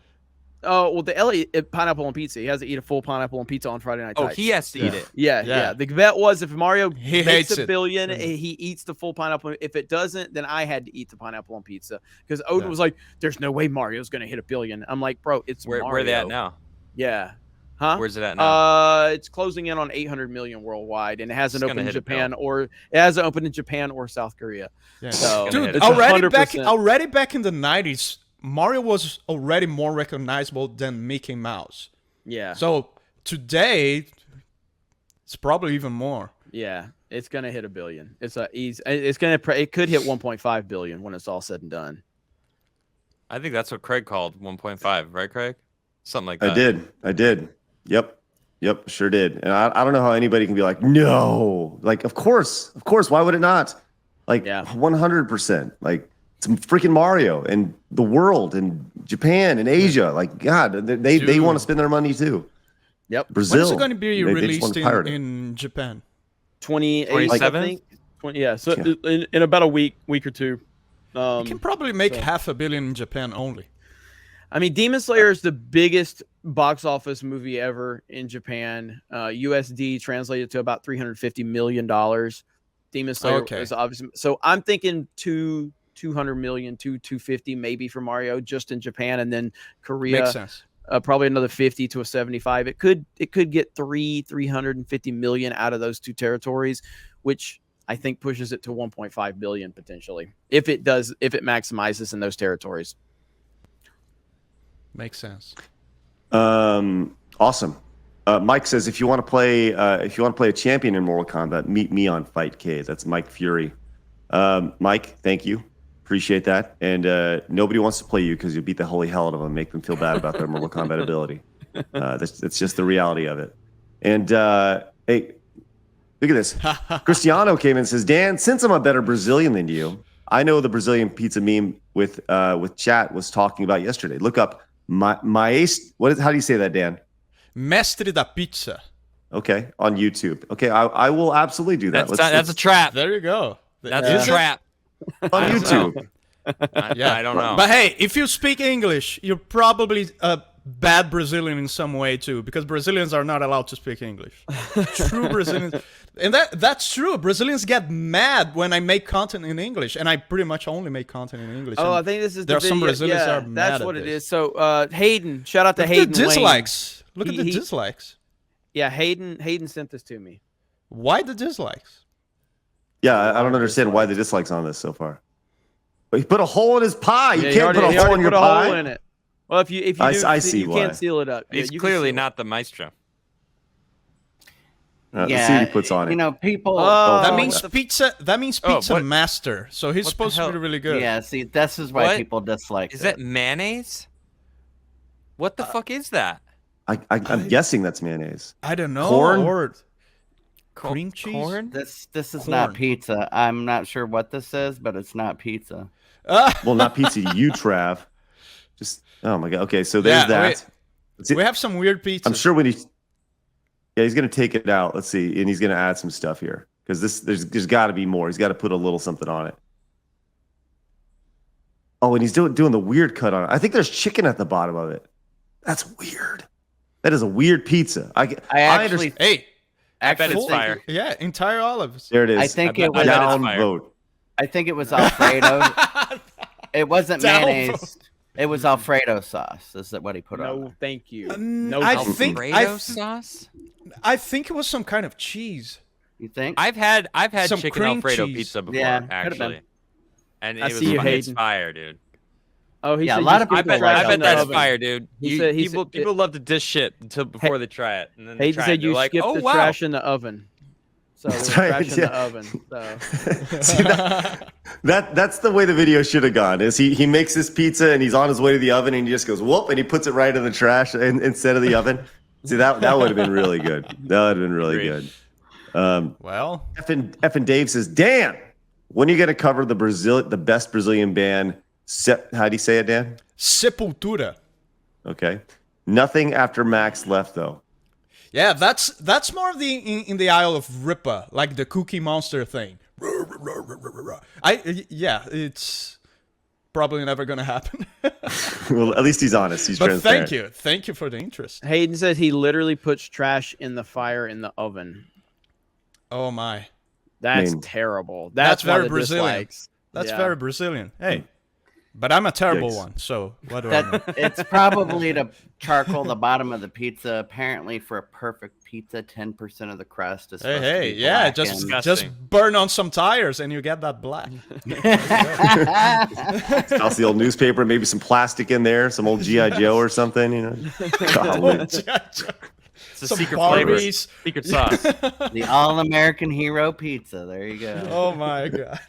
Oh, well, the L pineapple on pizza. He has to eat a full pineapple on pizza on Friday Night Tights. Oh, he has to eat it. Yeah. The bet was if Mario He makes hates a it. billion, he eats the full pineapple. If it doesn't, then I had to eat the pineapple on pizza because Odin was like, "There's no way Mario's going to hit 1 billion." I'm like, "Bro, it's Mario." Where are they at now? Yeah. Huh? Where's it at now? It's closing in on 800 million worldwide, and it hasn't It's gonna opened in hit a Japan or South Korea. Yeah. So, Dude, it's already 100%. back in the 90s, Mario was already more recognizable than Mickey Mouse. Yeah. So today, it's probably even more. Yeah, it's gonna hit 1 billion. It could hit 1.5 billion when it's all said and done. I think that's what Craig called 1.5, right, Craig? Something like that. I did. Yep, sure did. And I don't know how anybody can be like, no, like, of course, why would it not? Like, 100%. Like, it's freaking Mario and the world and Japan and Asia. Like, God, they want to spend their money too. Yep. Brazil. When is it going to be they just released want to pirate it. in Japan? 28, I think. 20, yeah. So in about a week or two. You can probably make 500 million in Japan only. I mean, Demon Slayer is the biggest box office movie ever in Japan. USD translated to about $350 million. Demon Slayer is obviously. So I'm thinking 200 million, 250 maybe for Mario just in Japan, and then Korea. Makes sense. Probably another 50 to a 75. It could get 350 million out of those two territories, which I think pushes it to 1.5 billion potentially if it maximizes in those territories. Makes sense. Awesome. Mike says if you want to play a champion in Mortal Kombat, meet me on Fightcade. That's Mike Fury. Mike, thank you. Appreciate that. And nobody wants to play you because you beat the holy hell out of them, make them feel bad about their Mortal Kombat ability. That's just the reality of it. And hey, look at this. Cristiano came in and says, Dan, since I'm a better Brazilian than you, I know the Brazilian pizza meme with chat was talking about yesterday. Look up how do you say that, Dan? Mestre da pizza. Okay, on YouTube. Okay, I will absolutely do that. That's a trap. There you go. That's a trap. On YouTube. I don't know. But hey, if you speak English, you're probably a bad Brazilian in some way too, because Brazilians are not allowed to speak English. True Brazilians, and that's true. Brazilians get mad when I make content in English, and I pretty much only make content in English. Oh, I think this is there are some Brazilians that are mad that's what at it this. is. So Hayden, shout out to Look Hayden. at the dislikes. Look at the He- dislikes. Yeah, Hayden sent this to me. Why the dislikes? Yeah, I don't understand why the dislikes on this so far. But he put a hole in his pie. You Yeah, can't put a hole in your pie. Hole in it. Well, if you I see you why. can't seal it up. Yeah, He's you can clearly seal it. not the maestro. Let's see what he puts on it. You know, people. That means pizza. That means pizza what- master. So he's what the supposed to hell? be really good. Yeah, see, this is why What? people dislike Is it. that mayonnaise? What the fuck is that? I'm guessing that's mayonnaise. I don't know. Corn? Or cream cheese. Corn? This is Corn. not pizza. I'm not sure what this is, but it's not pizza. Well, not pizza to you, Trav. Just oh my god. Okay, so there's Yeah, that. Let's see. We have some weird pizza. I'm sure when he's gonna take it out. Let's see, and he's gonna add some stuff here because there's got to be more. He's got to put a little something on it. Oh, and he's doing the weird cut on it. I think there's chicken at the bottom of it. That's weird. That is a weird pizza. I actually- understand. Hey, I bet it's full- fire. Yeah, entire olives. There it is. I think I it bet was. it's Down fire. vote. I think it was Alfredo. It wasn't Down mayonnaise. It was Alfredo sauce. Is that what he put on? No, there. thank you. No, No, I thank you. think Alfredo sauce? I think it was some kind of cheese. You think? I've had Some chicken cream Alfredo cheese. pizza before, Yeah, could've been. actually. And I it was see you, fucking Hayden. fire, dude. Oh, he Yeah, said a lot you of skip I the bet, trash I in bet the that's oven. fire, dude. He said People love to dish shit until before they try it, and then they He try it, said and they're you like, skipped "Oh the wow!" trash in the oven. So there was That's right, trash in yeah. the oven. So See, that's the way the video should have gone. Is he makes his pizza and he's on his way to the oven and he just goes whoop and he puts it right in the trash instead of the oven. See, that would have been really good. That would have been really Agreed. good. Well, F and Dave says, Dan, when are you going to cover the best Brazilian band? How do you say it, Dan? Sepultura. Okay. Nothing after Max left though. Yeah, that's more of the in the Isle of Ripa, like the Cookie Monster thing. It's probably never gonna happen. Well, at least he's honest. He's but transparent. thank you for the interest. Hayden says he literally puts trash in the fire in the oven. Oh my, That's terrible. That's one of very the Brazilian. dislikes. That's Yeah. very Brazilian. Hey, but I'm a terrible Yikes. one. So what do I know? It's probably to charcoal the bottom of the pizza. Apparently, for a perfect pizza, 10% of the crust is supposed to be Yeah, blackened. just burn on some tires and you get that black. Toss the old newspaper, maybe some plastic in there, some old G.I. Joe or something, you know. Golly. It's a Some secret flavor, Barbies. secret sauce. The all-American hero pizza. There you go. Oh my god.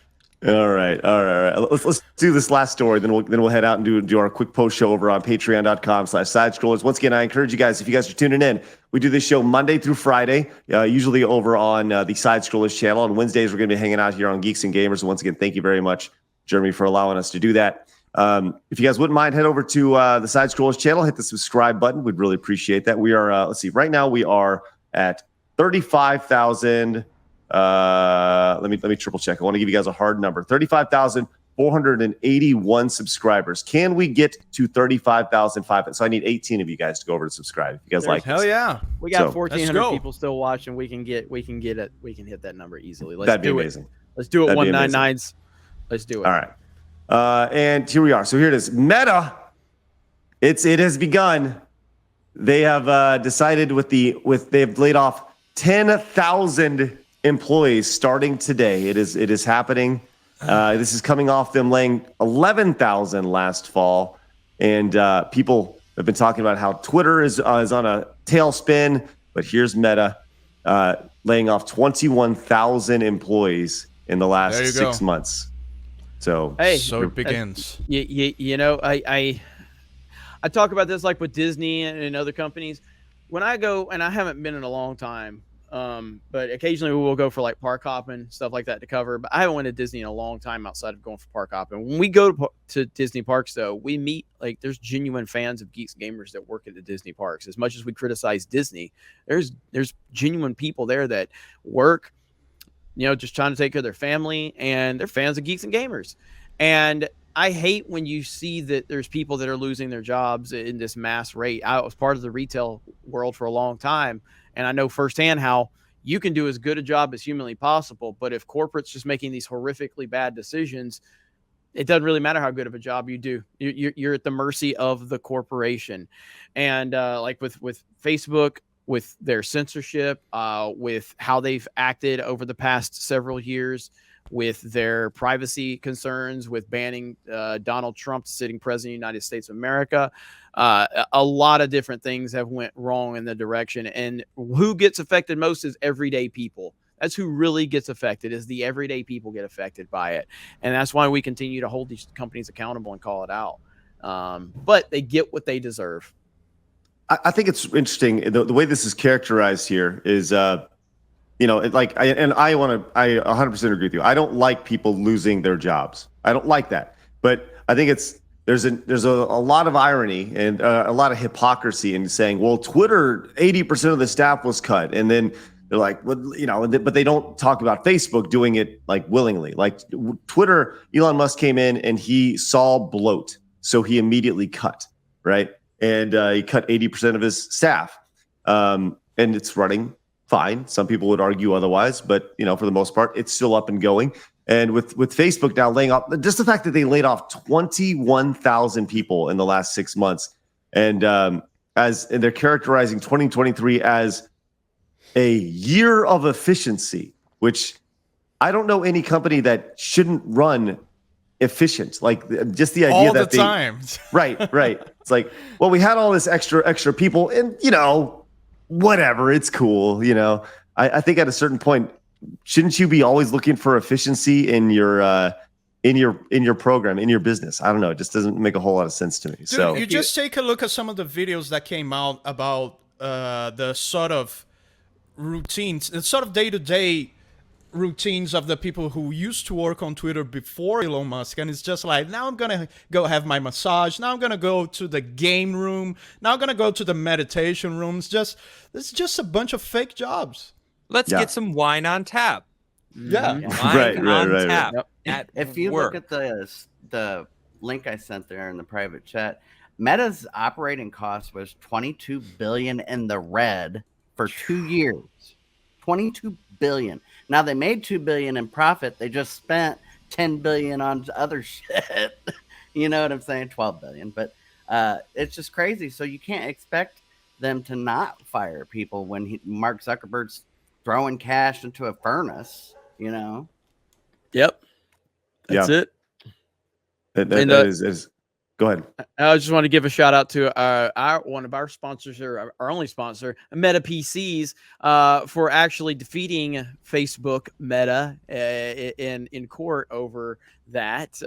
All right. Let's do this last story. Then we'll head out and do our quick post show over on Patreon.com/sidescrollers. Once again, I encourage you guys, if you guys are tuning in, we do this show Monday through Friday, usually over on the Side Scrollers channel. On Wednesdays, we're going to be hanging out here on Geeks and Gamers. And once again, thank you very much, Jeremy, for allowing us to do that. If you guys wouldn't mind, head over to the Side Scrollers channel, hit the subscribe button. We'd really appreciate that. We are, let's see, right now we are at 35,000. Let me triple check. I want to give you guys a hard number. 35,481 subscribers. Can we get to 35,500? So I need 18 of you guys to go over to subscribe. If you guys like Hell this. yeah. We got So, 1,400 let's go. people still watching. We can hit that number easily. Let's That'd be do amazing. it. Let's do it. That'd be amazing. 199s. Let's do it. All right. And here we are. So here it is. Meta. It has begun. They have decided they've laid off 10,000 employees starting today. It is happening. This is coming off them laying 11,000 last fall, and people have been talking about how Twitter is on a tailspin. But here's Meta laying off 21,000 employees in the last 6 months. So So it begins. You know, I talk about this like with Disney and other companies. When I go, and I haven't been in a long time, but occasionally we will go for like park hopping, stuff like that to cover. But I haven't went to Disney in a long time outside of going for park hopping. When we go to Disney parks, though, we meet like there's genuine fans of Geeks and Gamers that work at the Disney parks. As much as we criticize Disney, there's genuine people there that work, you know, just trying to take care of their family, and they're fans of Geeks and Gamers. And I hate when you see that there's people that are losing their jobs in this mass rate. I was part of the retail world for a long time, and I know firsthand how you can do as good a job as humanly possible, but if corporate's just making these horrifically bad decisions, it doesn't really matter how good of a job you do. You're at the mercy of the corporation. And like with Facebook, with their censorship, with how they've acted over the past several years, with their privacy concerns, with banning Donald Trump, sitting president of the United States of America. A lot of different things have went wrong in the direction. And who gets affected most is everyday people. That's who really gets affected, is the everyday people get affected by it. And that's why we continue to hold these companies accountable and call it out. But they get what they deserve. I think it's interesting. The way this is characterized here is, you know, I 100% agree with you. I don't like people losing their jobs. I don't like that. But I think there's a lot of irony and a lot of hypocrisy in saying, well, Twitter, 80% of the staff was cut. And then they're like, well, you know, but they don't talk about Facebook doing it like willingly. Like Twitter, Elon Musk came in and he saw bloat. So he immediately cut, right? And he cut 80% of his staff. And it's running fine. Some people would argue otherwise, but you know, for the most part, it's still up and going. And with Facebook now laying off, just the fact that they laid off 21,000 people in the last 6 months, and they're characterizing 2023 as a year of efficiency, which I don't know any company that shouldn't run efficient. Like just the idea all that the time. Right. It's like, well, we had all this extra people, and whatever, it's cool. I think at a certain point, shouldn't you be always looking for efficiency in your program, in your business? I don't know. It just doesn't make a whole lot of sense to me. Dude, so you just take a look at some of the videos that came out about the sort of routines, the sort of day-to-day routines of the people who used to work on Twitter before Elon Musk, and it's just like, now I'm gonna go have my massage, now I'm gonna go to the game room, now I'm gonna go to the meditation rooms. It's just a bunch of fake jobs. Let's get some wine on tap. Yeah. Wine on tap. Yep. If you look at the link I sent there in the private chat, Meta's operating cost was $22 billion in the red for 2 years. $22 billion. Now they made $2 billion in profit. They just spent $10 billion on other shit. You know what I'm saying? $12 billion. But it's just crazy. So you can't expect them to not fire people when Mark Zuckerberg's throwing cash into a furnace. Yep. That's it. That is. Go ahead. I just want to give a shout out to one of our sponsors, or our only sponsor, Meta PCs, for actually defeating Facebook Meta in court over that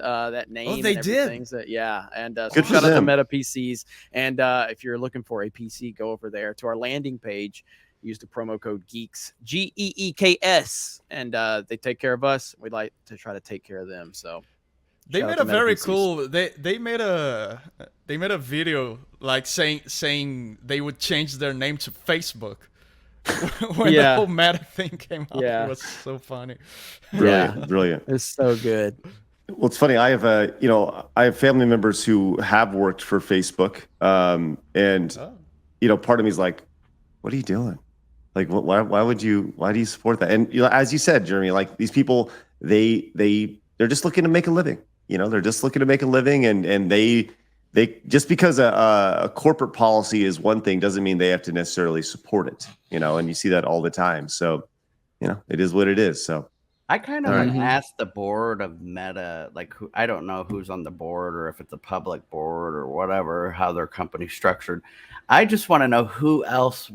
name. Oh, they did. So, yeah, and so Good for shout out to them. Meta PCs. And if you're looking for a PC, go over there to our landing page. Use the promo code GEEKS, GEEKS, and they take care of us. We'd like to try to take care of them. So. They made a very cool. They made a video like saying they would change their name to Facebook when the whole Meta thing came out. Yeah. It was so funny. Brilliant. It's so good. Well, it's funny. I have family members who have worked for Facebook, and part of me is like, what are you doing? Like, why do you support that? And as you said, Jeremy, like these people, they're just looking to make a living. They're just looking to make a living, and they just because a corporate policy is one thing doesn't mean they have to necessarily support it. And you see that all the time. So, it is what it is. So I kind of asked the board of Meta, like I don't know who's on the board or if it's a public board or whatever, how their company's structured. I just want to know who else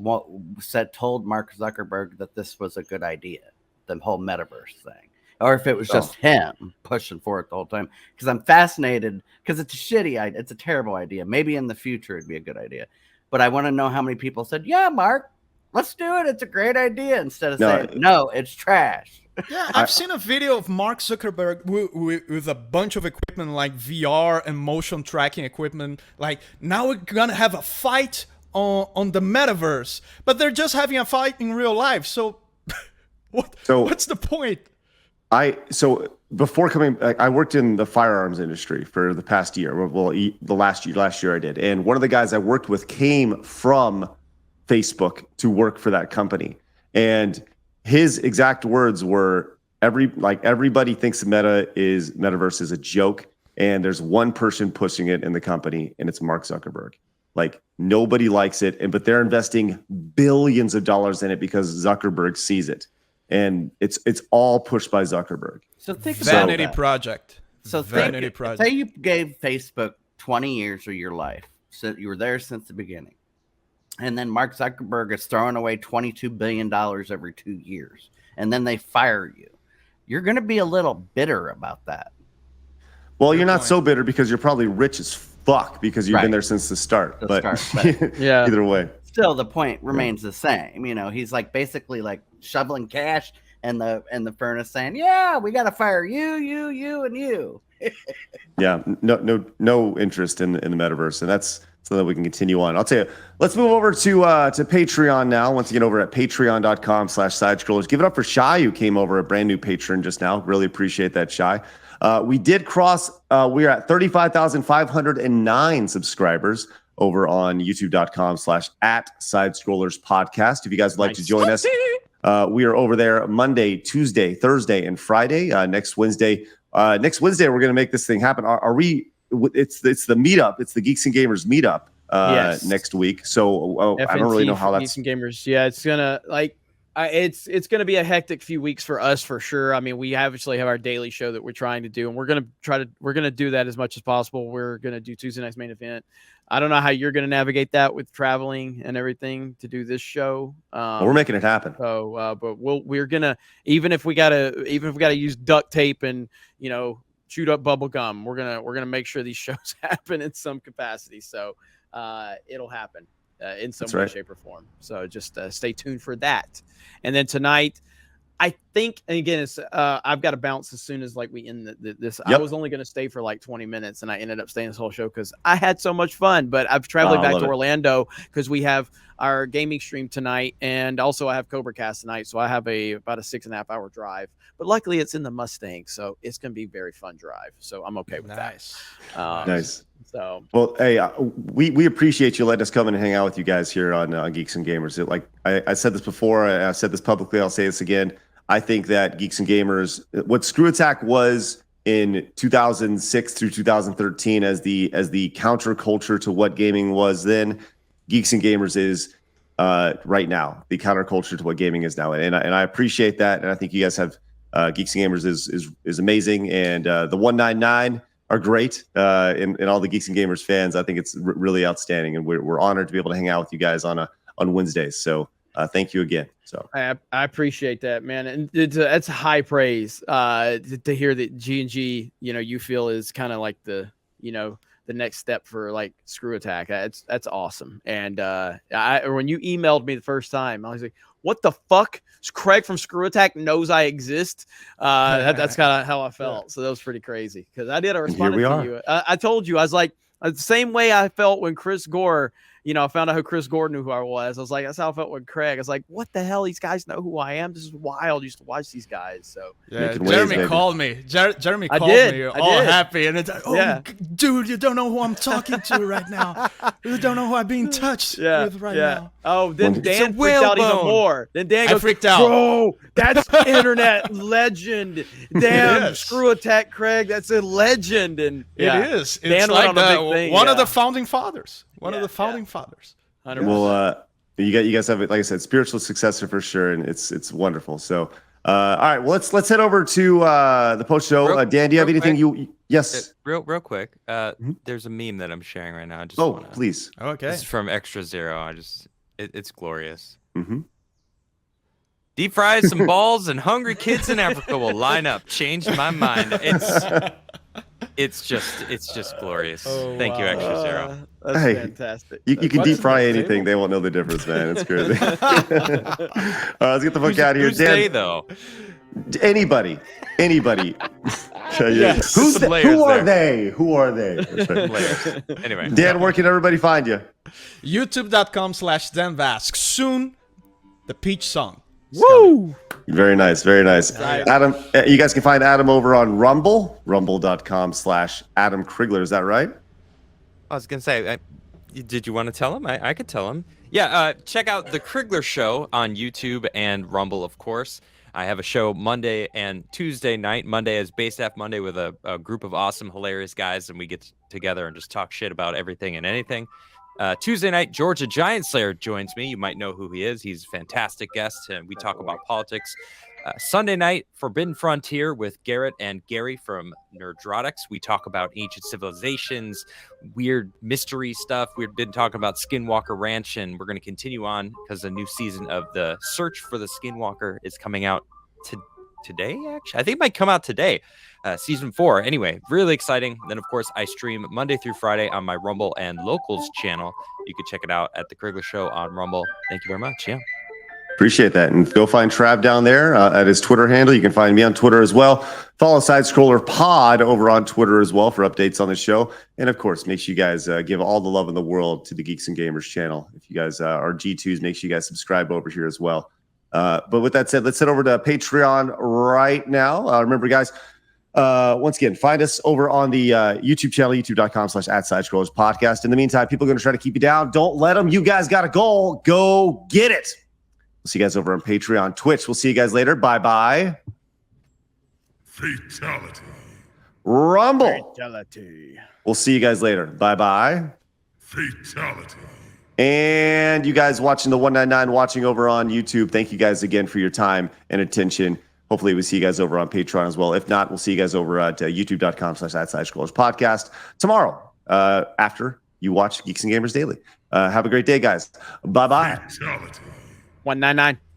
told Mark Zuckerberg that this was a good idea, the whole metaverse thing. Or if it was just him pushing for it the whole time. Because I'm fascinated, because it's a shitty idea. It's a terrible idea. Maybe in the future it'd be a good idea. But I want to know how many people said, yeah, Mark, let's do it. It's a great idea. Instead of saying, no, it's trash. Yeah, I've seen a video of Mark Zuckerberg with a bunch of equipment like VR and motion tracking equipment. Like, now we're going to have a fight on the metaverse. But they're just having a fight in real life. So what's the point? So before coming, I worked in the firearms industry for the past year. Well, the last year I did. And one of the guys I worked with came from Facebook to work for that company. And his exact words were, everybody thinks metaverse is a joke. And there's one person pushing it in the company, and it's Mark Zuckerberg. Like, nobody likes it, but they're investing billions of dollars in it because Zuckerberg sees it. And it's all pushed by Zuckerberg. So think about Vanity project. So Vanity project. Say you gave Facebook 20 years of your life. So you were there since the beginning. And then Mark Zuckerberg is throwing away $22 billion every 2 years. And then they fire you. You're going to be a little bitter about that. Well, you're not so bitter because you're probably rich as fuck because you've been there since the start. But yeah, either way. Still, the point remains the same. He's like basically like shoveling cash in the furnace, saying, "Yeah, we got to fire you, and you." Yeah, no interest in the metaverse, and that's so that we can continue on. I'll tell you. Let's move over to Patreon now. Once again, over at patreon.com/sidescrollers. Give it up for Shy, who came over, a brand new patron just now. Really appreciate that, Shy. We did cross. We're at 35,509 subscribers over on youtube.com/@sidescrollers podcast. If you guys would like to join us, we are over there Monday, Tuesday, Thursday, and Friday. Next Wednesday, we're going to make this thing happen. Are we? It's the meetup. It's the Geeks and Gamers meetup next week. So I don't really know how that's. Geeks and Gamers. Yeah, it's gonna It's going to be a hectic few weeks for us for sure. I mean, we obviously have our daily show that we're trying to do, and we're going to do that as much as possible. We're going to do Tuesday night's main event. I don't know how you're going to navigate that with traveling and everything to do this show. We're making it happen. So, but we're gonna even if we gotta use duct tape and chewed up bubble gum, we're gonna make sure these shows happen in some capacity. So it'll happen in some way, shape, or form. So just stay tuned for that. And then tonight, I think, and again, it's I've got to bounce as soon as we end this. Yep. I was only going to stay for 20 minutes, and I ended up staying this whole show because I had so much fun. But I've traveled back to Orlando because we have our gaming stream tonight, and also I have Cobra Cast tonight, so I have about a 6.5 hour drive. But luckily, it's in the Mustang, so it's going to be a very fun drive. So I'm okay with that. Nice. So well, hey, we appreciate you letting us come and hang out with you guys here on Geeks and Gamers. I said this before, I said this publicly, I'll say this again. I think that Geeks and Gamers, what Screw Attack was in 2006 through 2013 as the counterculture to what gaming was then, Geeks and Gamers is right now the counterculture to what gaming is now, and I appreciate that, and I think you guys have Geeks and Gamers is amazing, and the 199 are great, and all the Geeks and Gamers fans. I think it's really outstanding, and we're honored to be able to hang out with you guys on Wednesdays. So thank you again. So I appreciate that, man, and that's high praise to hear that G&G, you feel is kind of like the next step for Screw Attack. That's awesome. And when you emailed me the first time, I was like, what the fuck? Craig from Screw Attack knows I exist. That's kind of how I felt. So that was pretty crazy because I did a response to you. I told you, I was like, the same way I felt when Chris Gore, I found out who Chris Gore knew who I was. I was like, that's how I felt with Craig. I was like, what the hell? These guys know who I am. This is wild. I used to watch these guys. So yeah, Jeremy called me. Jeremy called me all happy, and it's like, dude, you don't know who I'm talking to right now. You don't know who I'm being touched with right now. Oh, then Dan freaked out even more. Then Dan goes, freaked out. Bro, that's internet legend. Damn, Screw Attack, Craig. That's a legend. And it is. It's like one of the founding fathers. One of the founding fathers. 100%. Well, you guys have, like I said, spiritual successor for sure, and it's wonderful. So, all right, well, let's head over to the post show. Dan, do you have anything? Yes. Real quick. There's a meme that I'm sharing right now. I just please. Okay. This is from Extra Zero. It's glorious. Mm-hmm. Deep fries, some balls, and hungry kids in Africa will line up. Changed my mind. It's just glorious. Thank you, Extra Zero. That's fantastic. You can deep fry anything; they won't know the difference, man. It's crazy. All right, let's get the fuck out of here. Who's they though? Anybody. Yes. Who are they? Who are they? Anyway, Dan, where can everybody find you? YouTube.com/Dan Vasc. Soon, the Peach song. Woo! Very nice, very nice. Adam, you guys can find Adam over on Rumble, rumble.com/Adam Krigler. Is that right? I was gonna say, did you want to tell him? I could tell him. Yeah, check out the Krigler Show on YouTube and Rumble, of course. I have a show Monday and Tuesday night. Monday is Base Staff Monday with a group of awesome, hilarious guys, and we get together and just talk shit about everything and anything. Tuesday night, Georgia Giant Slayer joins me. You might know who he is. He's a fantastic guest, and we talk about politics. Sunday night, Forbidden Frontier with Garrett and Gary from Nerdrotics. We talk about ancient civilizations, weird mystery stuff. We've been talking about Skinwalker Ranch, and we're going to continue on because a new season of The Search for the Skinwalker is coming out today, actually. I think it might come out today. Season 4. Anyway, really exciting. Then, of course, I stream Monday through Friday on my Rumble and Locals channel. You can check it out at The Krigler Show on Rumble. Thank you very much. Yeah. Appreciate that. And go find Trav down there at his Twitter handle. You can find me on Twitter as well. Follow Side Scroller Pod over on Twitter as well for updates on the show. And, of course, make sure you guys give all the love in the world to the Geeks and Gamers channel. If you guys are G2s, make sure you guys subscribe over here as well. But with that said, let's head over to Patreon right now. Remember, guys, once again, find us over on the YouTube channel, youtube.com/@SideScrollers podcast. In the meantime, people are going to try to keep you down. Don't let them. You guys got a goal. Go get it. We'll see you guys over on Patreon, Twitch. We'll see you guys later. Bye-bye. Fatality. Rumble. Fatality. We'll see you guys later. Bye-bye. Fatality. And you guys watching the 199, watching over on YouTube, thank you guys again for your time and attention. Hopefully we see you guys over on Patreon as well. If not, we'll see you guys over at youtube.com/@SideScrollers podcast tomorrow after you watch Geeks and Gamers Daily. Have a great day, guys. Bye-bye. 199.